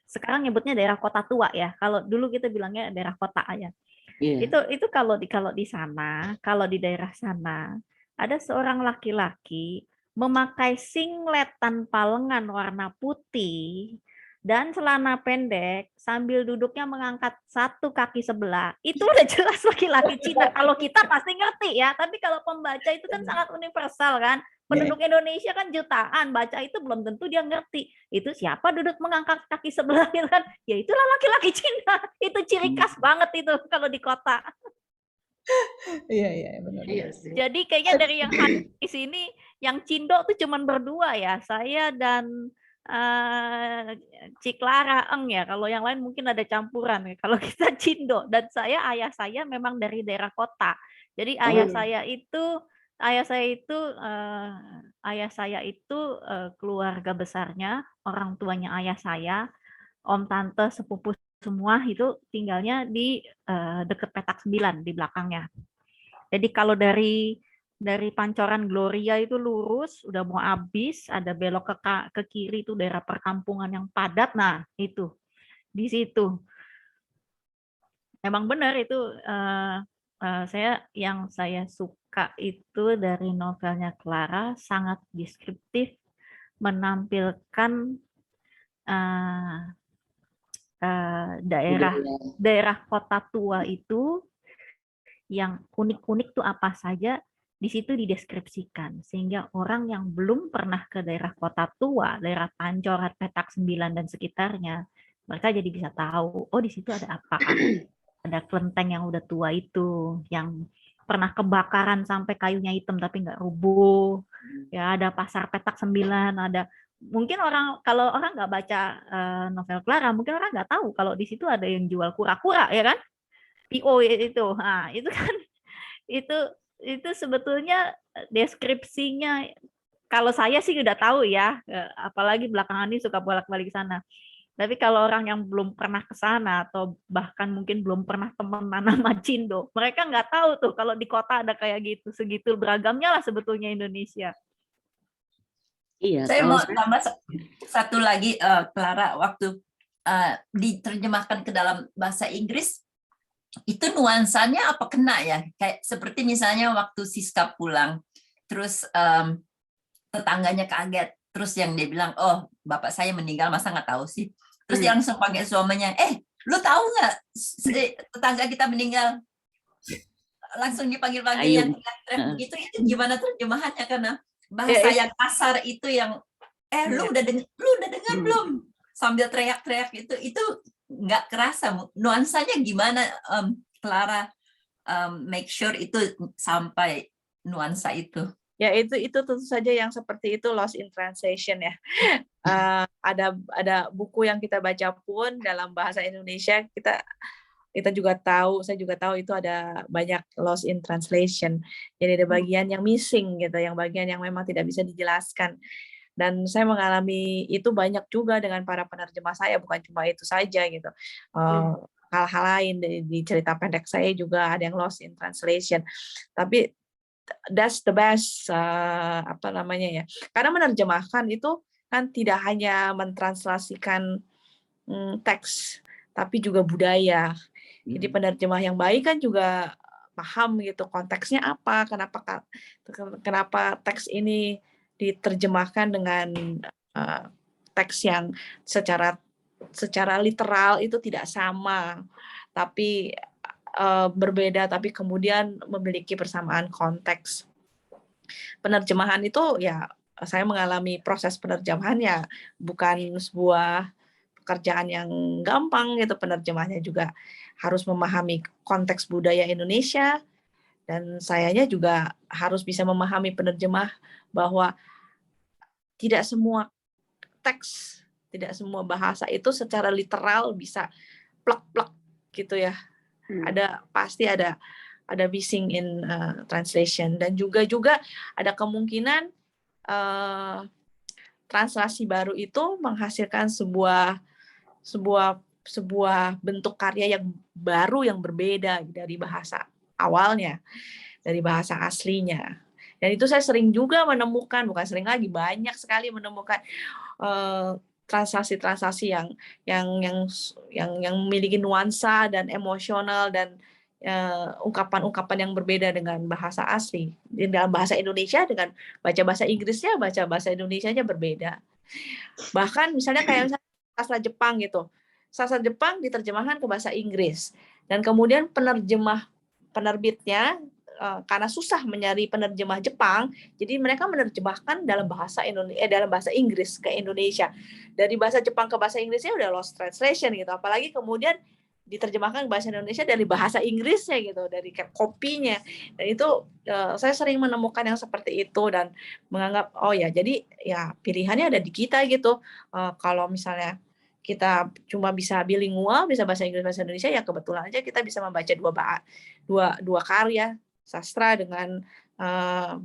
Sekarang nyebutnya daerah kota tua ya. Kalau dulu kita bilangnya daerah kota ya. Yeah. Itu kalau di sana, kalau di daerah sana ada seorang laki-laki memakai singlet tanpa lengan warna putih dan celana pendek sambil duduknya mengangkat satu kaki sebelah. Itu udah jelas laki-laki Cina. Kalau kita pasti ngerti ya, tapi kalau pembaca itu kan sangat universal kan. Penduduk Indonesia kan jutaan, baca itu belum tentu dia ngerti. Itu siapa duduk mengangkat kaki sebelah gitu kan? Ya itulah laki-laki Cina. Itu ciri khas banget itu kalau di kota. Iya benar. Jadi kayaknya dari yang di sini yang Cindo tuh cuman berdua ya, saya dan Cik Clara ya. Kalau yang lain mungkin ada campuran ya. Kalau kita Cindo, dan ayah saya memang dari daerah kota. Jadi ayah saya itu keluarga besarnya, orang tuanya ayah saya om tante sepupu semua itu tinggalnya di dekat petak 9 di belakangnya. Jadi kalau dari Pancoran Gloria itu lurus, udah mau habis, ada belok ke kiri itu daerah perkampungan yang padat. Nah, itu di situ. Emang benar itu yang saya suka itu dari novelnya Clara, sangat deskriptif, menampilkan daerah kota tua itu yang unik-unik tuh apa saja di situ dideskripsikan, sehingga orang yang belum pernah ke daerah kota tua, daerah Pancoran, petak 9 dan sekitarnya, mereka jadi bisa tahu, oh di situ ada apa, ada kelenteng yang udah tua itu, yang pernah kebakaran sampai kayunya hitam tapi nggak rubuh, ya ada pasar petak 9, ada mungkin kalau orang nggak baca novel Clara, mungkin orang nggak tahu kalau di situ ada yang jual kura-kura, ya kan? PO itu, nah itu kan itu sebetulnya deskripsinya. Kalau saya sih udah tahu ya, apalagi belakangan ini suka bolak-balik ke sana. Tapi kalau orang yang belum pernah ke sana atau bahkan mungkin belum pernah temenan sama Cindo, mereka nggak tahu tuh kalau di kota ada kayak gitu, segitu beragamnya lah sebetulnya Indonesia. Iya. Saya mau tambah satu lagi, Clara, waktu diterjemahkan ke dalam bahasa Inggris, itu nuansanya apa kena ya? Kayak seperti misalnya waktu Siska pulang, terus tetangganya kaget, terus yang dia bilang, oh bapak saya meninggal, masa nggak tahu sih? Terus dia langsung panggil suaminya, lu tahu nggak tetangga kita meninggal? Langsung dipanggil-panggil yang teriak-teriak begitu, itu gimana terjemahannya? Karena bahasa yang kasar itu yang, lu udah dengar belum? Sambil teriak-teriak itu nggak kerasa. Nuansanya gimana, Clara, make sure itu sampai nuansa itu? Ya itu tentu saja yang seperti itu, lost in translation ya. Ada buku yang kita baca pun dalam bahasa Indonesia, kita juga tahu, saya juga tahu itu ada banyak lost in translation. Jadi ada bagian yang missing gitu, yang bagian yang memang tidak bisa dijelaskan. Dan saya mengalami itu banyak juga dengan para penerjemah saya, bukan cuma itu saja gitu. Hal-hal lain di cerita pendek saya juga ada yang lost in translation. Tapi that's the best, apa namanya ya? Karena menerjemahkan itu kan tidak hanya mentranslasikan teks, tapi juga budaya. Jadi penerjemah yang baik kan juga paham gitu konteksnya apa, kenapa teks ini diterjemahkan dengan teks yang secara literal itu tidak sama, tapi berbeda, tapi kemudian memiliki persamaan konteks. Penerjemahan itu ya, saya mengalami proses penerjemahannya bukan sebuah pekerjaan yang gampang gitu. Penerjemahnya juga harus memahami konteks budaya Indonesia, dan sayanya juga harus bisa memahami penerjemah bahwa tidak semua teks, tidak semua bahasa itu secara literal bisa plek-plek gitu ya. Pasti ada missing in translation, dan juga ada kemungkinan translasi baru itu menghasilkan sebuah bentuk karya yang baru, yang berbeda dari bahasa awalnya, dari bahasa aslinya. Dan itu saya sering juga menemukan, bukan sering lagi, banyak sekali menemukan translasi-translasi yang memiliki nuansa dan emosional dan ungkapan-ungkapan yang berbeda dengan bahasa asli. Dalam bahasa Indonesia dengan baca bahasa Inggrisnya, baca bahasa Indonesianya berbeda. Bahkan misalnya kayak sastra Jepang gitu. Sastra Jepang diterjemahkan ke bahasa Inggris, dan kemudian penerbitnya karena susah mencari penerjemah Jepang, jadi mereka menerjemahkan dalam bahasa Inggris ke Indonesia. Dari bahasa Jepang ke bahasa Inggrisnya udah lost translation gitu. Apalagi kemudian diterjemahkan ke bahasa Indonesia dari bahasa Inggrisnya gitu, dari kopinya. Dan itu saya sering menemukan yang seperti itu, dan menganggap oh ya, jadi ya pilihannya ada di kita gitu. Kalau misalnya kita cuma bisa bilingual, bisa bahasa Inggris bahasa Indonesia, ya kebetulan aja kita bisa membaca dua karya sastra dengan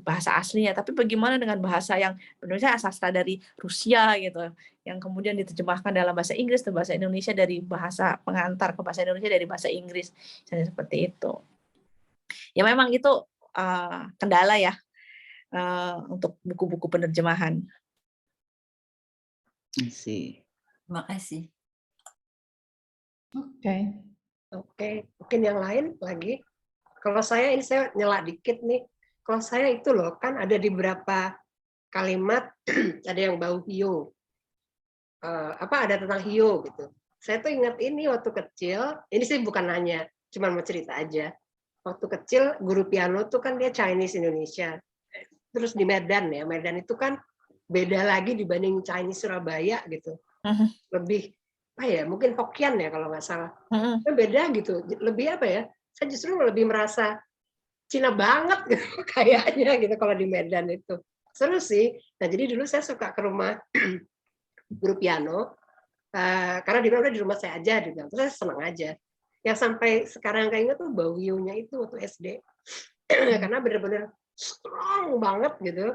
bahasa aslinya, tapi bagaimana dengan bahasa yang Indonesia, sastra dari Rusia gitu, yang kemudian diterjemahkan dalam bahasa Inggris atau bahasa Indonesia dari bahasa pengantar ke bahasa Indonesia dari bahasa Inggris, misalnya seperti itu. Ya memang itu kendala ya untuk buku-buku penerjemahan. Terima kasih. Oke, mungkin yang lain lagi. Kalau saya ini saya nyela dikit nih. Kalau saya itu loh kan ada di beberapa kalimat ada yang bau hiu. Ada tentang hiu gitu. Saya tuh ingat ini waktu kecil, ini sih bukan nanya, cuma mau cerita aja. Waktu kecil guru piano tuh kan dia Chinese Indonesia. Terus di Medan ya, Medan itu kan beda lagi dibanding Chinese Surabaya gitu. Lebih mungkin Hokkien ya kalau nggak salah. Beda gitu. Lebih apa ya? Saya justru lebih merasa Cina banget gitu, kayaknya gitu kalau di Medan itu. Seru sih. Nah, jadi dulu saya suka ke rumah guru piano karena dia udah di rumah saya aja gitu. Terus saya senang aja. Yang sampai sekarang kayaknya tuh bau hiunya itu waktu SD. Karena benar-benar strong banget gitu.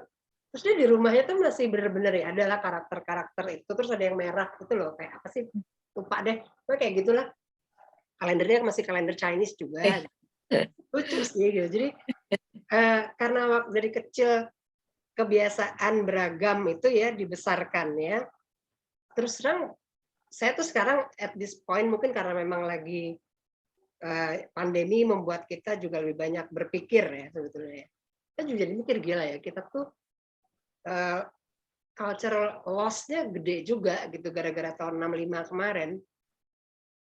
Terus dia di rumahnya tuh masih benar-benar ya adalah karakter-karakter itu. Terus ada yang merah itu loh, kayak apa sih? Lupa deh. Kayak gitulah. Kalendernya masih kalender Chinese juga. Lucu sih gitu. Jadi karena waktu dari kecil kebiasaan beragam itu ya dibesarkan ya. Terus terang saya tuh sekarang at this point mungkin karena memang lagi pandemi membuat kita juga lebih banyak berpikir ya sebetulnya. Kita juga jadi mikir gila ya, kita tuh cultural loss-nya gede juga gitu gara-gara tahun 65 kemarin.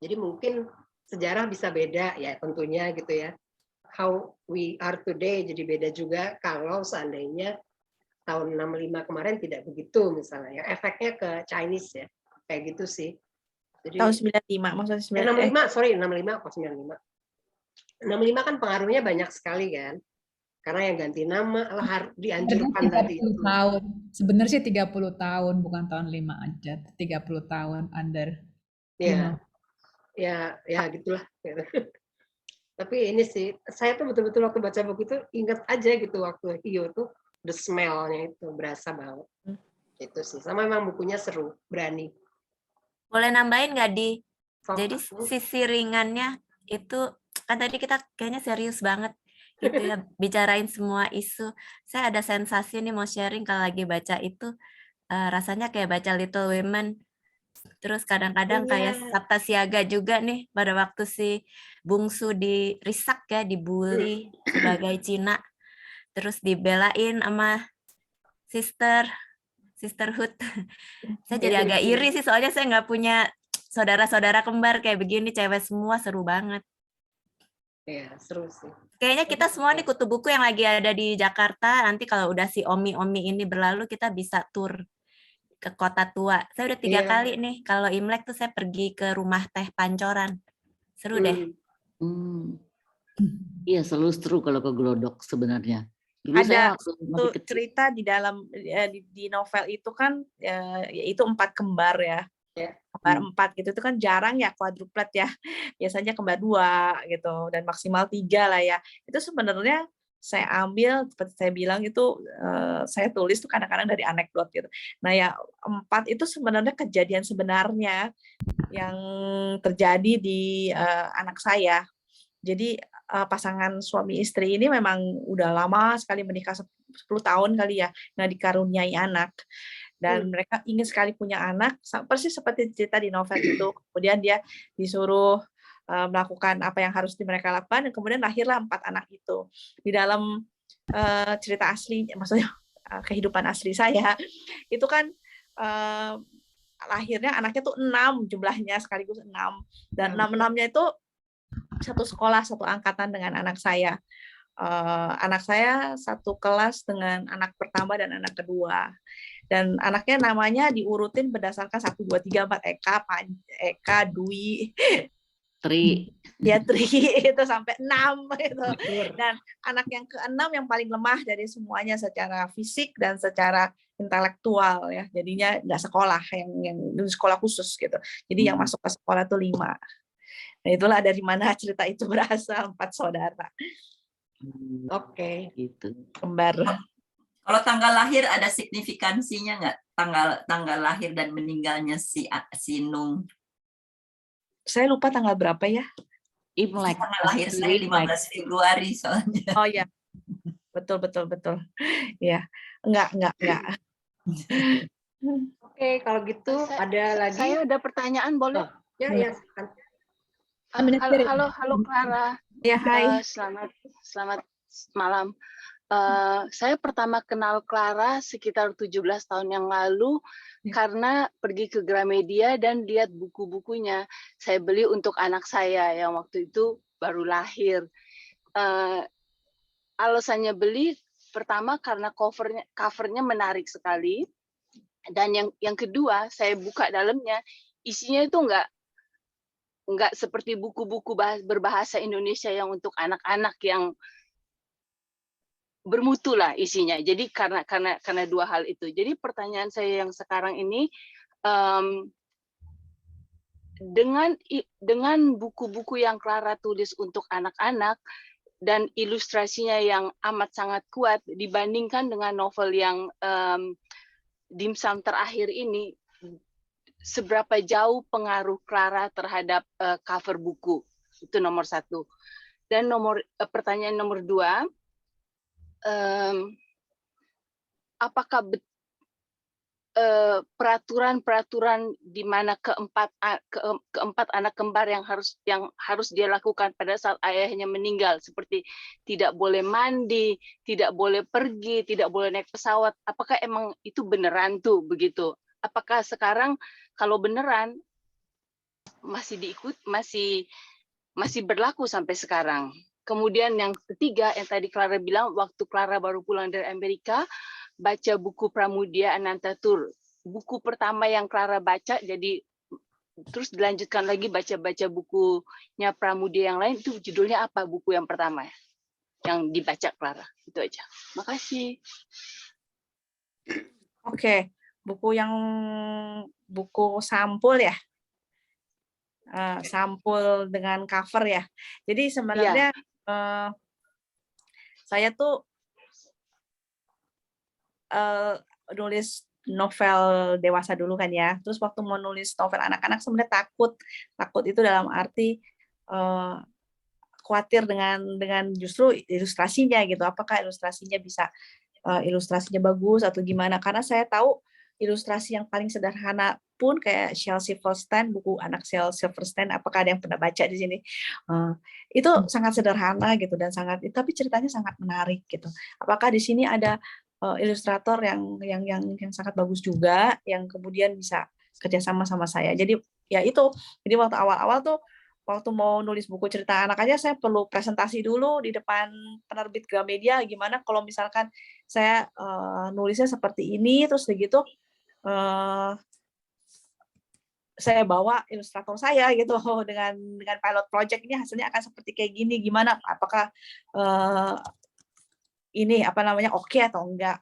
Jadi mungkin sejarah bisa beda ya tentunya gitu ya. How we are today jadi beda juga kalau seandainya tahun 65 kemarin tidak begitu misalnya. Ya, efeknya ke Chinese ya. Kayak gitu sih. Jadi, tahun 95 maksudnya 65 kok 95. 65 kan pengaruhnya banyak sekali kan. Karena yang ganti nama harus dianjurkan tadi itu. Tahun. Sebenarnya sih 30 tahun bukan tahun 5 aja. 30 tahun under. Ya. Ya gitulah. Tapi ini sih, saya tuh betul-betul waktu baca buku itu ingat aja gitu waktu hiu tuh the smell-nya itu berasa banget. Itu sih. Sama memang bukunya seru, berani. Boleh nambahin nggak Di? Jadi sisi ringannya itu kan tadi kita kayaknya serius banget gitu ya bicarain semua isu. Saya ada sensasi nih mau sharing kalau lagi baca itu rasanya kayak baca Little Women. Terus kadang-kadang kayak Sabta Siaga juga nih pada waktu si bungsu dirisak ya, dibully sebagai Cina. Terus dibelain sama sisterhood. Saya jadi agak iri sih soalnya saya nggak punya saudara-saudara kembar kayak begini, cewek semua, seru banget. Iya, seru sih. Kayaknya kita semua nih kutu buku yang lagi ada di Jakarta, nanti kalau udah si Omi-Omi ini berlalu, kita bisa tur ke Kota Tua. Saya udah 3 kali nih, kalau Imlek tuh saya pergi ke rumah teh Pancoran. Seru deh. Iya, selalu seru kalau ke Glodok sebenarnya. Dulu ada saya cerita di dalam di novel itu kan yaitu 4 kembar ya. Kembar 4 gitu itu kan jarang ya quadruplet ya. Biasanya kembar 2 gitu dan maksimal 3 lah ya. Itu sebenarnya saya ambil seperti saya bilang itu saya tulis tuh kadang-kadang dari anekdot gitu. Nah ya 4 itu sebenarnya kejadian sebenarnya yang terjadi di anak saya. Jadi pasangan suami istri ini memang udah lama sekali menikah 10 tahun kali ya. Nah dikaruniai anak dan mereka ingin sekali punya anak persis seperti cerita di novel itu. Kemudian dia disuruh melakukan apa yang harus mereka lakukan dan kemudian lahirlah 4 anak itu. Di dalam cerita asli, maksudnya kehidupan asli saya itu kan lahirnya anaknya tuh 6 jumlahnya sekaligus 6 dan 6-6-nya itu satu sekolah, satu angkatan dengan anak saya. Anak saya satu kelas dengan anak pertama dan anak kedua. Dan anaknya namanya diurutin berdasarkan 1, 2, 3, 4 Eka, Dwi, Tri. Ya Tri itu sampai 6 gitu. Dan anak yang ke-6 yang paling lemah dari semuanya secara fisik dan secara intelektual ya. Jadinya nggak sekolah yang sekolah khusus gitu. Jadi yang masuk ke sekolah tuh 5. Nah, itulah dari mana cerita itu berasal 4 saudara. Oke. Gitu. Kembar. Kalau tanggal lahir ada signifikansinya nggak? Tanggal lahir dan meninggalnya si Nung. Saya lupa tanggal berapa ya? Imlek. Tanggal lahir saya 15 Februari soalnya. Oh ya, betul. Ya, enggak. Oke, kalau gitu ada lagi. Saya ada pertanyaan, boleh? Ya. Halo Clara. Ya, hai. Selamat malam. Saya pertama kenal Clara sekitar 17 tahun yang lalu karena pergi ke Gramedia dan lihat buku-bukunya. Saya beli untuk anak saya yang waktu itu baru lahir. Alasannya beli pertama karena covernya menarik sekali, dan yang kedua saya buka dalamnya, isinya itu nggak seperti buku-buku berbahasa Indonesia yang untuk anak-anak yang bermutu lah isinya. Jadi karena dua hal itu. Jadi pertanyaan saya yang sekarang ini, dengan buku-buku yang Clara tulis untuk anak-anak dan ilustrasinya yang amat sangat kuat dibandingkan dengan novel yang Dimsum Terakhir ini, seberapa jauh pengaruh Clara terhadap cover buku? Itu nomor satu. Dan pertanyaan nomor dua, apakah peraturan di mana keempat anak kembar yang harus dia lakukan pada saat ayahnya meninggal, seperti tidak boleh mandi, tidak boleh pergi, tidak boleh naik pesawat, apakah emang itu beneran tuh begitu? Apakah sekarang kalau beneran masih berlaku sampai sekarang? Kemudian yang ketiga, yang tadi Clara bilang, waktu Clara baru pulang dari Amerika, baca buku Pramudia Anantatur. Buku pertama yang Clara baca, jadi terus dilanjutkan lagi baca-baca bukunya Pramudia yang lain, itu judulnya apa buku yang pertama yang dibaca Clara? Itu aja. Makasih. Oke, buku sampul ya? Sampul dengan cover ya. Jadi sebenarnya saya tuh nulis novel dewasa dulu kan ya. Terus waktu mau nulis novel anak-anak sebenarnya takut itu dalam arti khawatir dengan justru ilustrasinya gitu. Apakah ilustrasinya bisa ilustrasinya bagus atau gimana? Karena saya tahu ilustrasi yang paling sederhana pun kayak Shel Silverstein, buku anak Shel Silverstein, apakah ada yang pernah baca di sini? Itu sangat sederhana gitu dan tapi ceritanya sangat menarik gitu. Apakah di sini ada ilustrator yang sangat bagus juga yang kemudian bisa kerjasama sama saya. Jadi ya itu. Jadi waktu awal-awal tuh waktu mau nulis buku cerita anak aja saya perlu presentasi dulu di depan penerbit Gramedia gimana kalau misalkan saya nulisnya seperti ini terus begitu saya bawa ilustrator saya gitu dengan pilot project ini hasilnya akan seperti kayak gini, gimana, apakah ini oke atau enggak.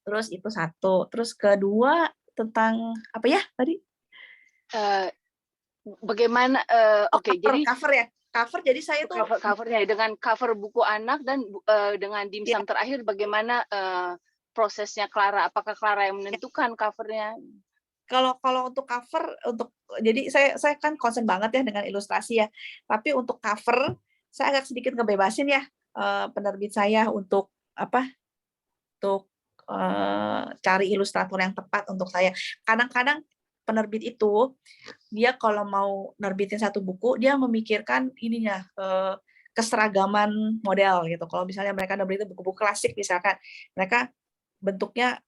Terus itu satu. Terus kedua tentang apa ya tadi? Bagaimana jadi cover ya. Cover, jadi saya tuh covernya dengan cover buku anak dan dengan Dimsum Terakhir, bagaimana prosesnya Clara? Apakah Clara yang menentukan covernya? Kalau untuk cover, jadi saya kan concern banget ya dengan ilustrasi ya. Tapi untuk cover saya agak sedikit ngebebasin ya penerbit saya untuk cari ilustrator yang tepat untuk saya. Kadang-kadang penerbit itu dia kalau mau nerbitin satu buku dia memikirkan ininya keseragaman model gitu. Kalau misalnya mereka nerbitin buku-buku klasik misalkan, mereka bentuknya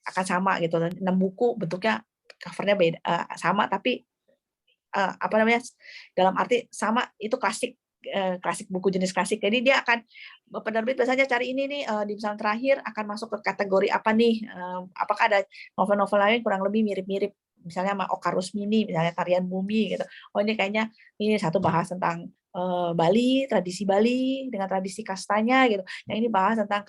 akan sama gitu. 6 buku bentuknya covernya beda sama tapi dalam arti sama itu klasik buku jenis klasik. Jadi dia akan penerbit biasanya cari ini nih Dimsum Terakhir akan masuk ke kategori apa nih? Apakah ada novel-novel lain kurang lebih mirip-mirip misalnya sama Oka Rusmini misalnya Tarian Bumi gitu. Oh ini kayaknya ini satu bahas tentang Bali, tradisi Bali dengan tradisi kastanya gitu. Yang ini bahas tentang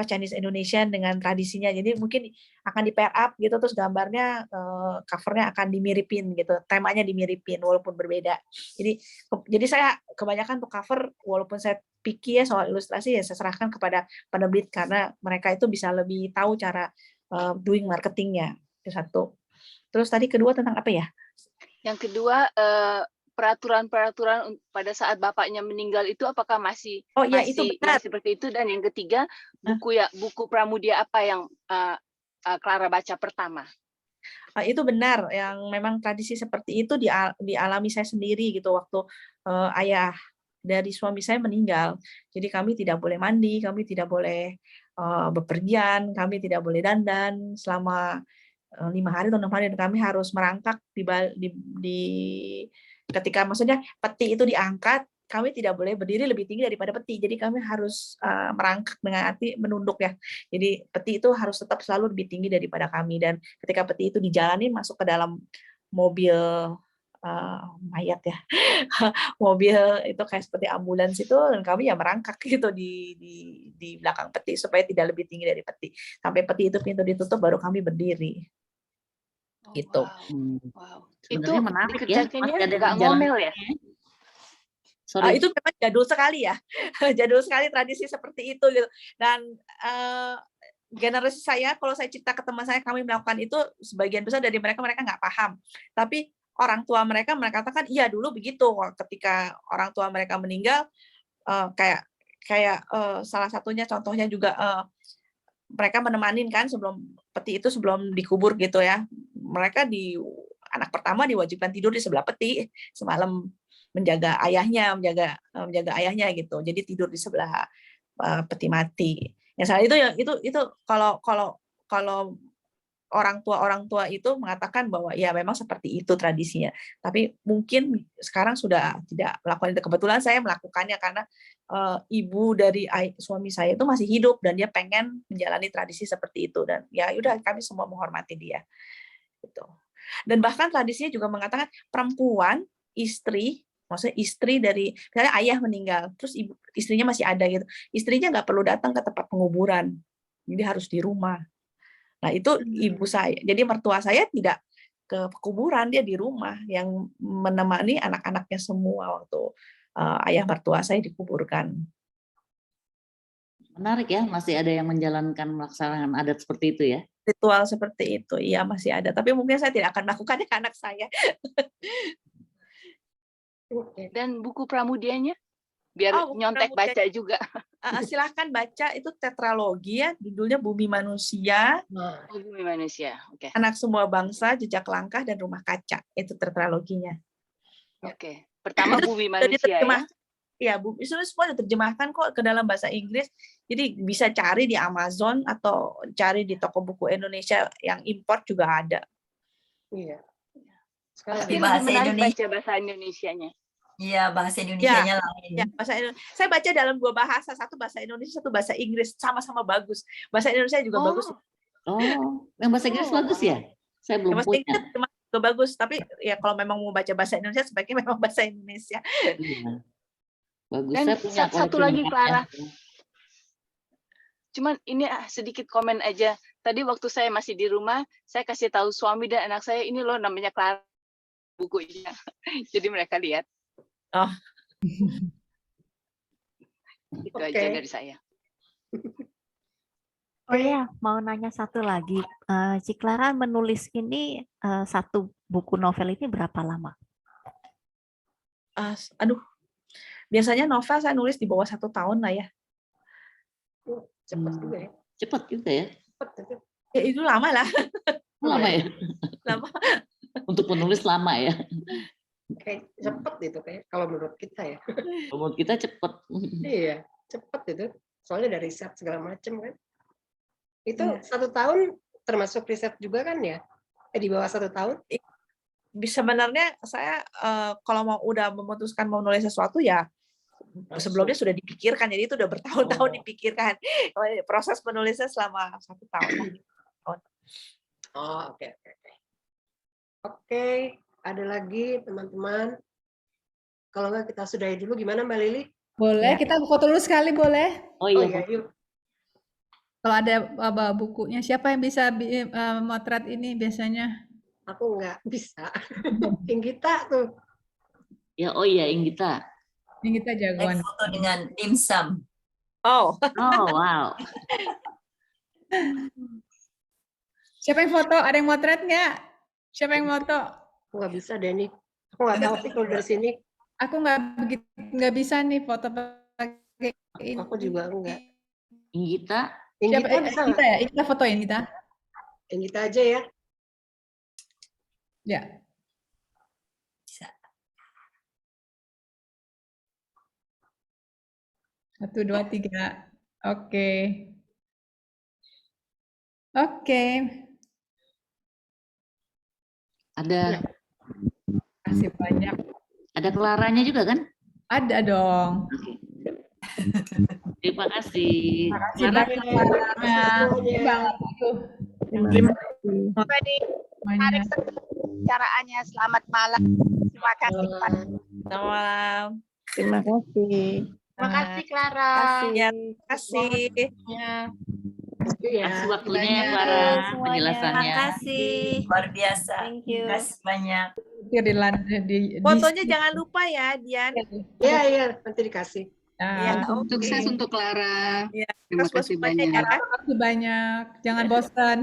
Chinese Indonesian dengan tradisinya. Jadi mungkin akan di pair up gitu, terus gambarnya covernya akan dimiripin gitu, temanya dimiripin walaupun berbeda. Jadi saya kebanyakan untuk cover, walaupun saya picky ya soal ilustrasi, ya saya serahkan kepada penerbit karena mereka itu bisa lebih tahu cara doing marketingnya. Itu satu. Terus tadi kedua tentang apa ya? Yang kedua, peraturan-peraturan pada saat bapaknya meninggal itu apakah masih Itu benar. seperti itu? Dan yang ketiga, buku Pramudia apa yang Clara baca pertama? Itu benar, yang memang tradisi seperti itu dialami saya sendiri gitu waktu ayah dari suami saya meninggal. Jadi kami tidak boleh mandi, kami tidak boleh bepergian, kami tidak boleh dandan selama 5 hari atau 6 hari, dan kami harus merangkak ketika maksudnya peti itu diangkat, kami tidak boleh berdiri lebih tinggi daripada peti. Jadi kami harus merangkak dengan arti menunduk ya. Jadi peti itu harus tetap selalu lebih tinggi daripada kami, dan ketika peti itu dijalani masuk ke dalam mobil mayat ya, mobil itu kayak seperti ambulans itu, dan kami ya merangkak gitu di belakang peti supaya tidak lebih tinggi dari peti. Sampai peti itu pintu ditutup baru kami berdiri. Gitu. Wow. Sebenarnya Itu menarik ya, dikerjakannya masih ada nggak di jalan. ngomel ya? Itu memang jadul sekali ya, jadul sekali tradisi seperti itu gitu. Dan generasi saya, kalau saya cerita ke teman saya kami melakukan itu, sebagian besar dari mereka nggak paham. Tapi orang tua mereka katakan iya dulu begitu. Ketika orang tua mereka meninggal, kayak salah satunya contohnya juga mereka menemanin kan sebelum dikubur gitu ya. Mereka anak pertama diwajibkan tidur di sebelah peti semalam, menjaga ayahnya gitu. Jadi tidur di sebelah peti mati. Yang salah itu kalau orang tua itu mengatakan bahwa ya memang seperti itu tradisinya. Tapi mungkin sekarang sudah tidak melakukan itu. Kebetulan saya melakukannya karena ibu dari suami saya itu masih hidup dan dia pengen menjalani tradisi seperti itu, dan ya udah kami semua menghormati dia. Gitu. Dan bahkan tradisinya juga mengatakan perempuan, maksudnya istri dari misalnya ayah meninggal, terus istrinya masih ada gitu, istrinya nggak perlu datang ke tempat penguburan, jadi harus di rumah. Nah itu ibu saya, jadi mertua saya tidak ke kuburan, dia di rumah yang menemani anak-anaknya semua waktu ayah mertua saya dikuburkan. Menarik ya, masih ada yang menjalankan melaksanakan adat seperti itu ya? Ritual seperti itu, iya masih ada. Tapi mungkin saya tidak akan melakukannya ke anak saya. Dan buku Pramudianya? Biar nyontek baca juga. Silahkan baca, itu tetralogi ya, judulnya Bumi Manusia. Bumi Manusia, oke. Anak Semua Bangsa, Jejak Langkah, dan Rumah Kaca. Itu tetraloginya. Oke. Pertama Bumi Manusia ya? Ya, itu semua diterjemahkan kok ke dalam bahasa Inggris. Jadi bisa cari di Amazon atau cari di toko buku Indonesia yang import juga ada. Iya. Tapi bahasa Indonesia, bahasa Indonesianya. Iya, bahasa Indonesianya lain. Ya, saya baca dalam 2 bahasa, satu bahasa Indonesia, satu bahasa Inggris, sama-sama bagus. Bahasa Indonesia juga bagus. Oh, yang bahasa Inggris bagus ya? Saya belum bahasa punya. Inggris juga bagus, tapi ya kalau memang mau baca bahasa Indonesia sebaiknya memang bahasa Indonesia. Iya. Bagus. Dan saya punya satu lagi Clara. Cuman ini sedikit komen aja. Tadi waktu saya masih di rumah, saya kasih tahu suami dan anak saya, ini loh namanya Clara bukunya. Jadi mereka lihat. Oh. Itu aja dari saya. Oh ya, mau nanya satu lagi. Cik Clara menulis ini satu buku novel ini berapa lama? Biasanya novel saya nulis di bawah 1 tahun lah ya. Cepat juga ya. Cepat juga ya. Ya itu lama lah. Lama ya. Lama. Untuk menulis lama ya. Kayak cepet itu kayak kalau menurut kita ya. Menurut kita cepet. Iya, cepet itu. Soalnya dari riset segala macam kan. Itu 1 tahun termasuk riset juga kan ya? Di bawah 1 tahun? Sebenarnya saya kalau udah memutuskan mau nulis sesuatu ya sebelumnya sudah dipikirkan, jadi itu udah bertahun-tahun dipikirkan. Proses penulisnya selama 1 tahun. Oke, ada lagi teman-teman? Kalau nggak kita sudahi dulu, gimana Mbak Lili? Boleh, kita foto dulu sekali boleh? Oh iya, yuk. Kalau ada bukunya, siapa yang bisa motret ini biasanya? Aku nggak bisa. Inggita tuh. Ya, oh iya, Inggita. Inggita jagoan. Naik foto dengan dimsum. Oh. Oh, wow. Siapa yang foto? Ada yang motret nggak? Siapa yang foto? Aku nggak bisa deh nih. Aku nggak tahu sih kalau dari sini. Aku nggak bisa nih foto pakai ini. Aku juga enggak. Inggita. Inggita bisa Inggita ya? Inggita fotoin kita. Inggita aja ya. Ya. Bisa. 1, 2, 3. Oke. Oke. Ada. Terima kasih banyak. Ada Claranya juga kan? Ada dong. Terima kasih. Terima kasih banyak. Terima kasih. Menarik pembicaraannya. Selamat malam. Terima kasih Pak. Selamat malam. Terima kasih. Terima kasih Clara. Ya, terima kasih. Terima kasih waktunya ya, Clara, penjelasannya. Terima kasih. Luar biasa. Thank you. Terima kasih banyak. Fotonya jangan lupa ya, Dian. Iya, iya, nanti dikasih. Ya, Sukses untuk Clara. Ya, Terima kasih banyak. Terima kasih banyak. Jangan bosan.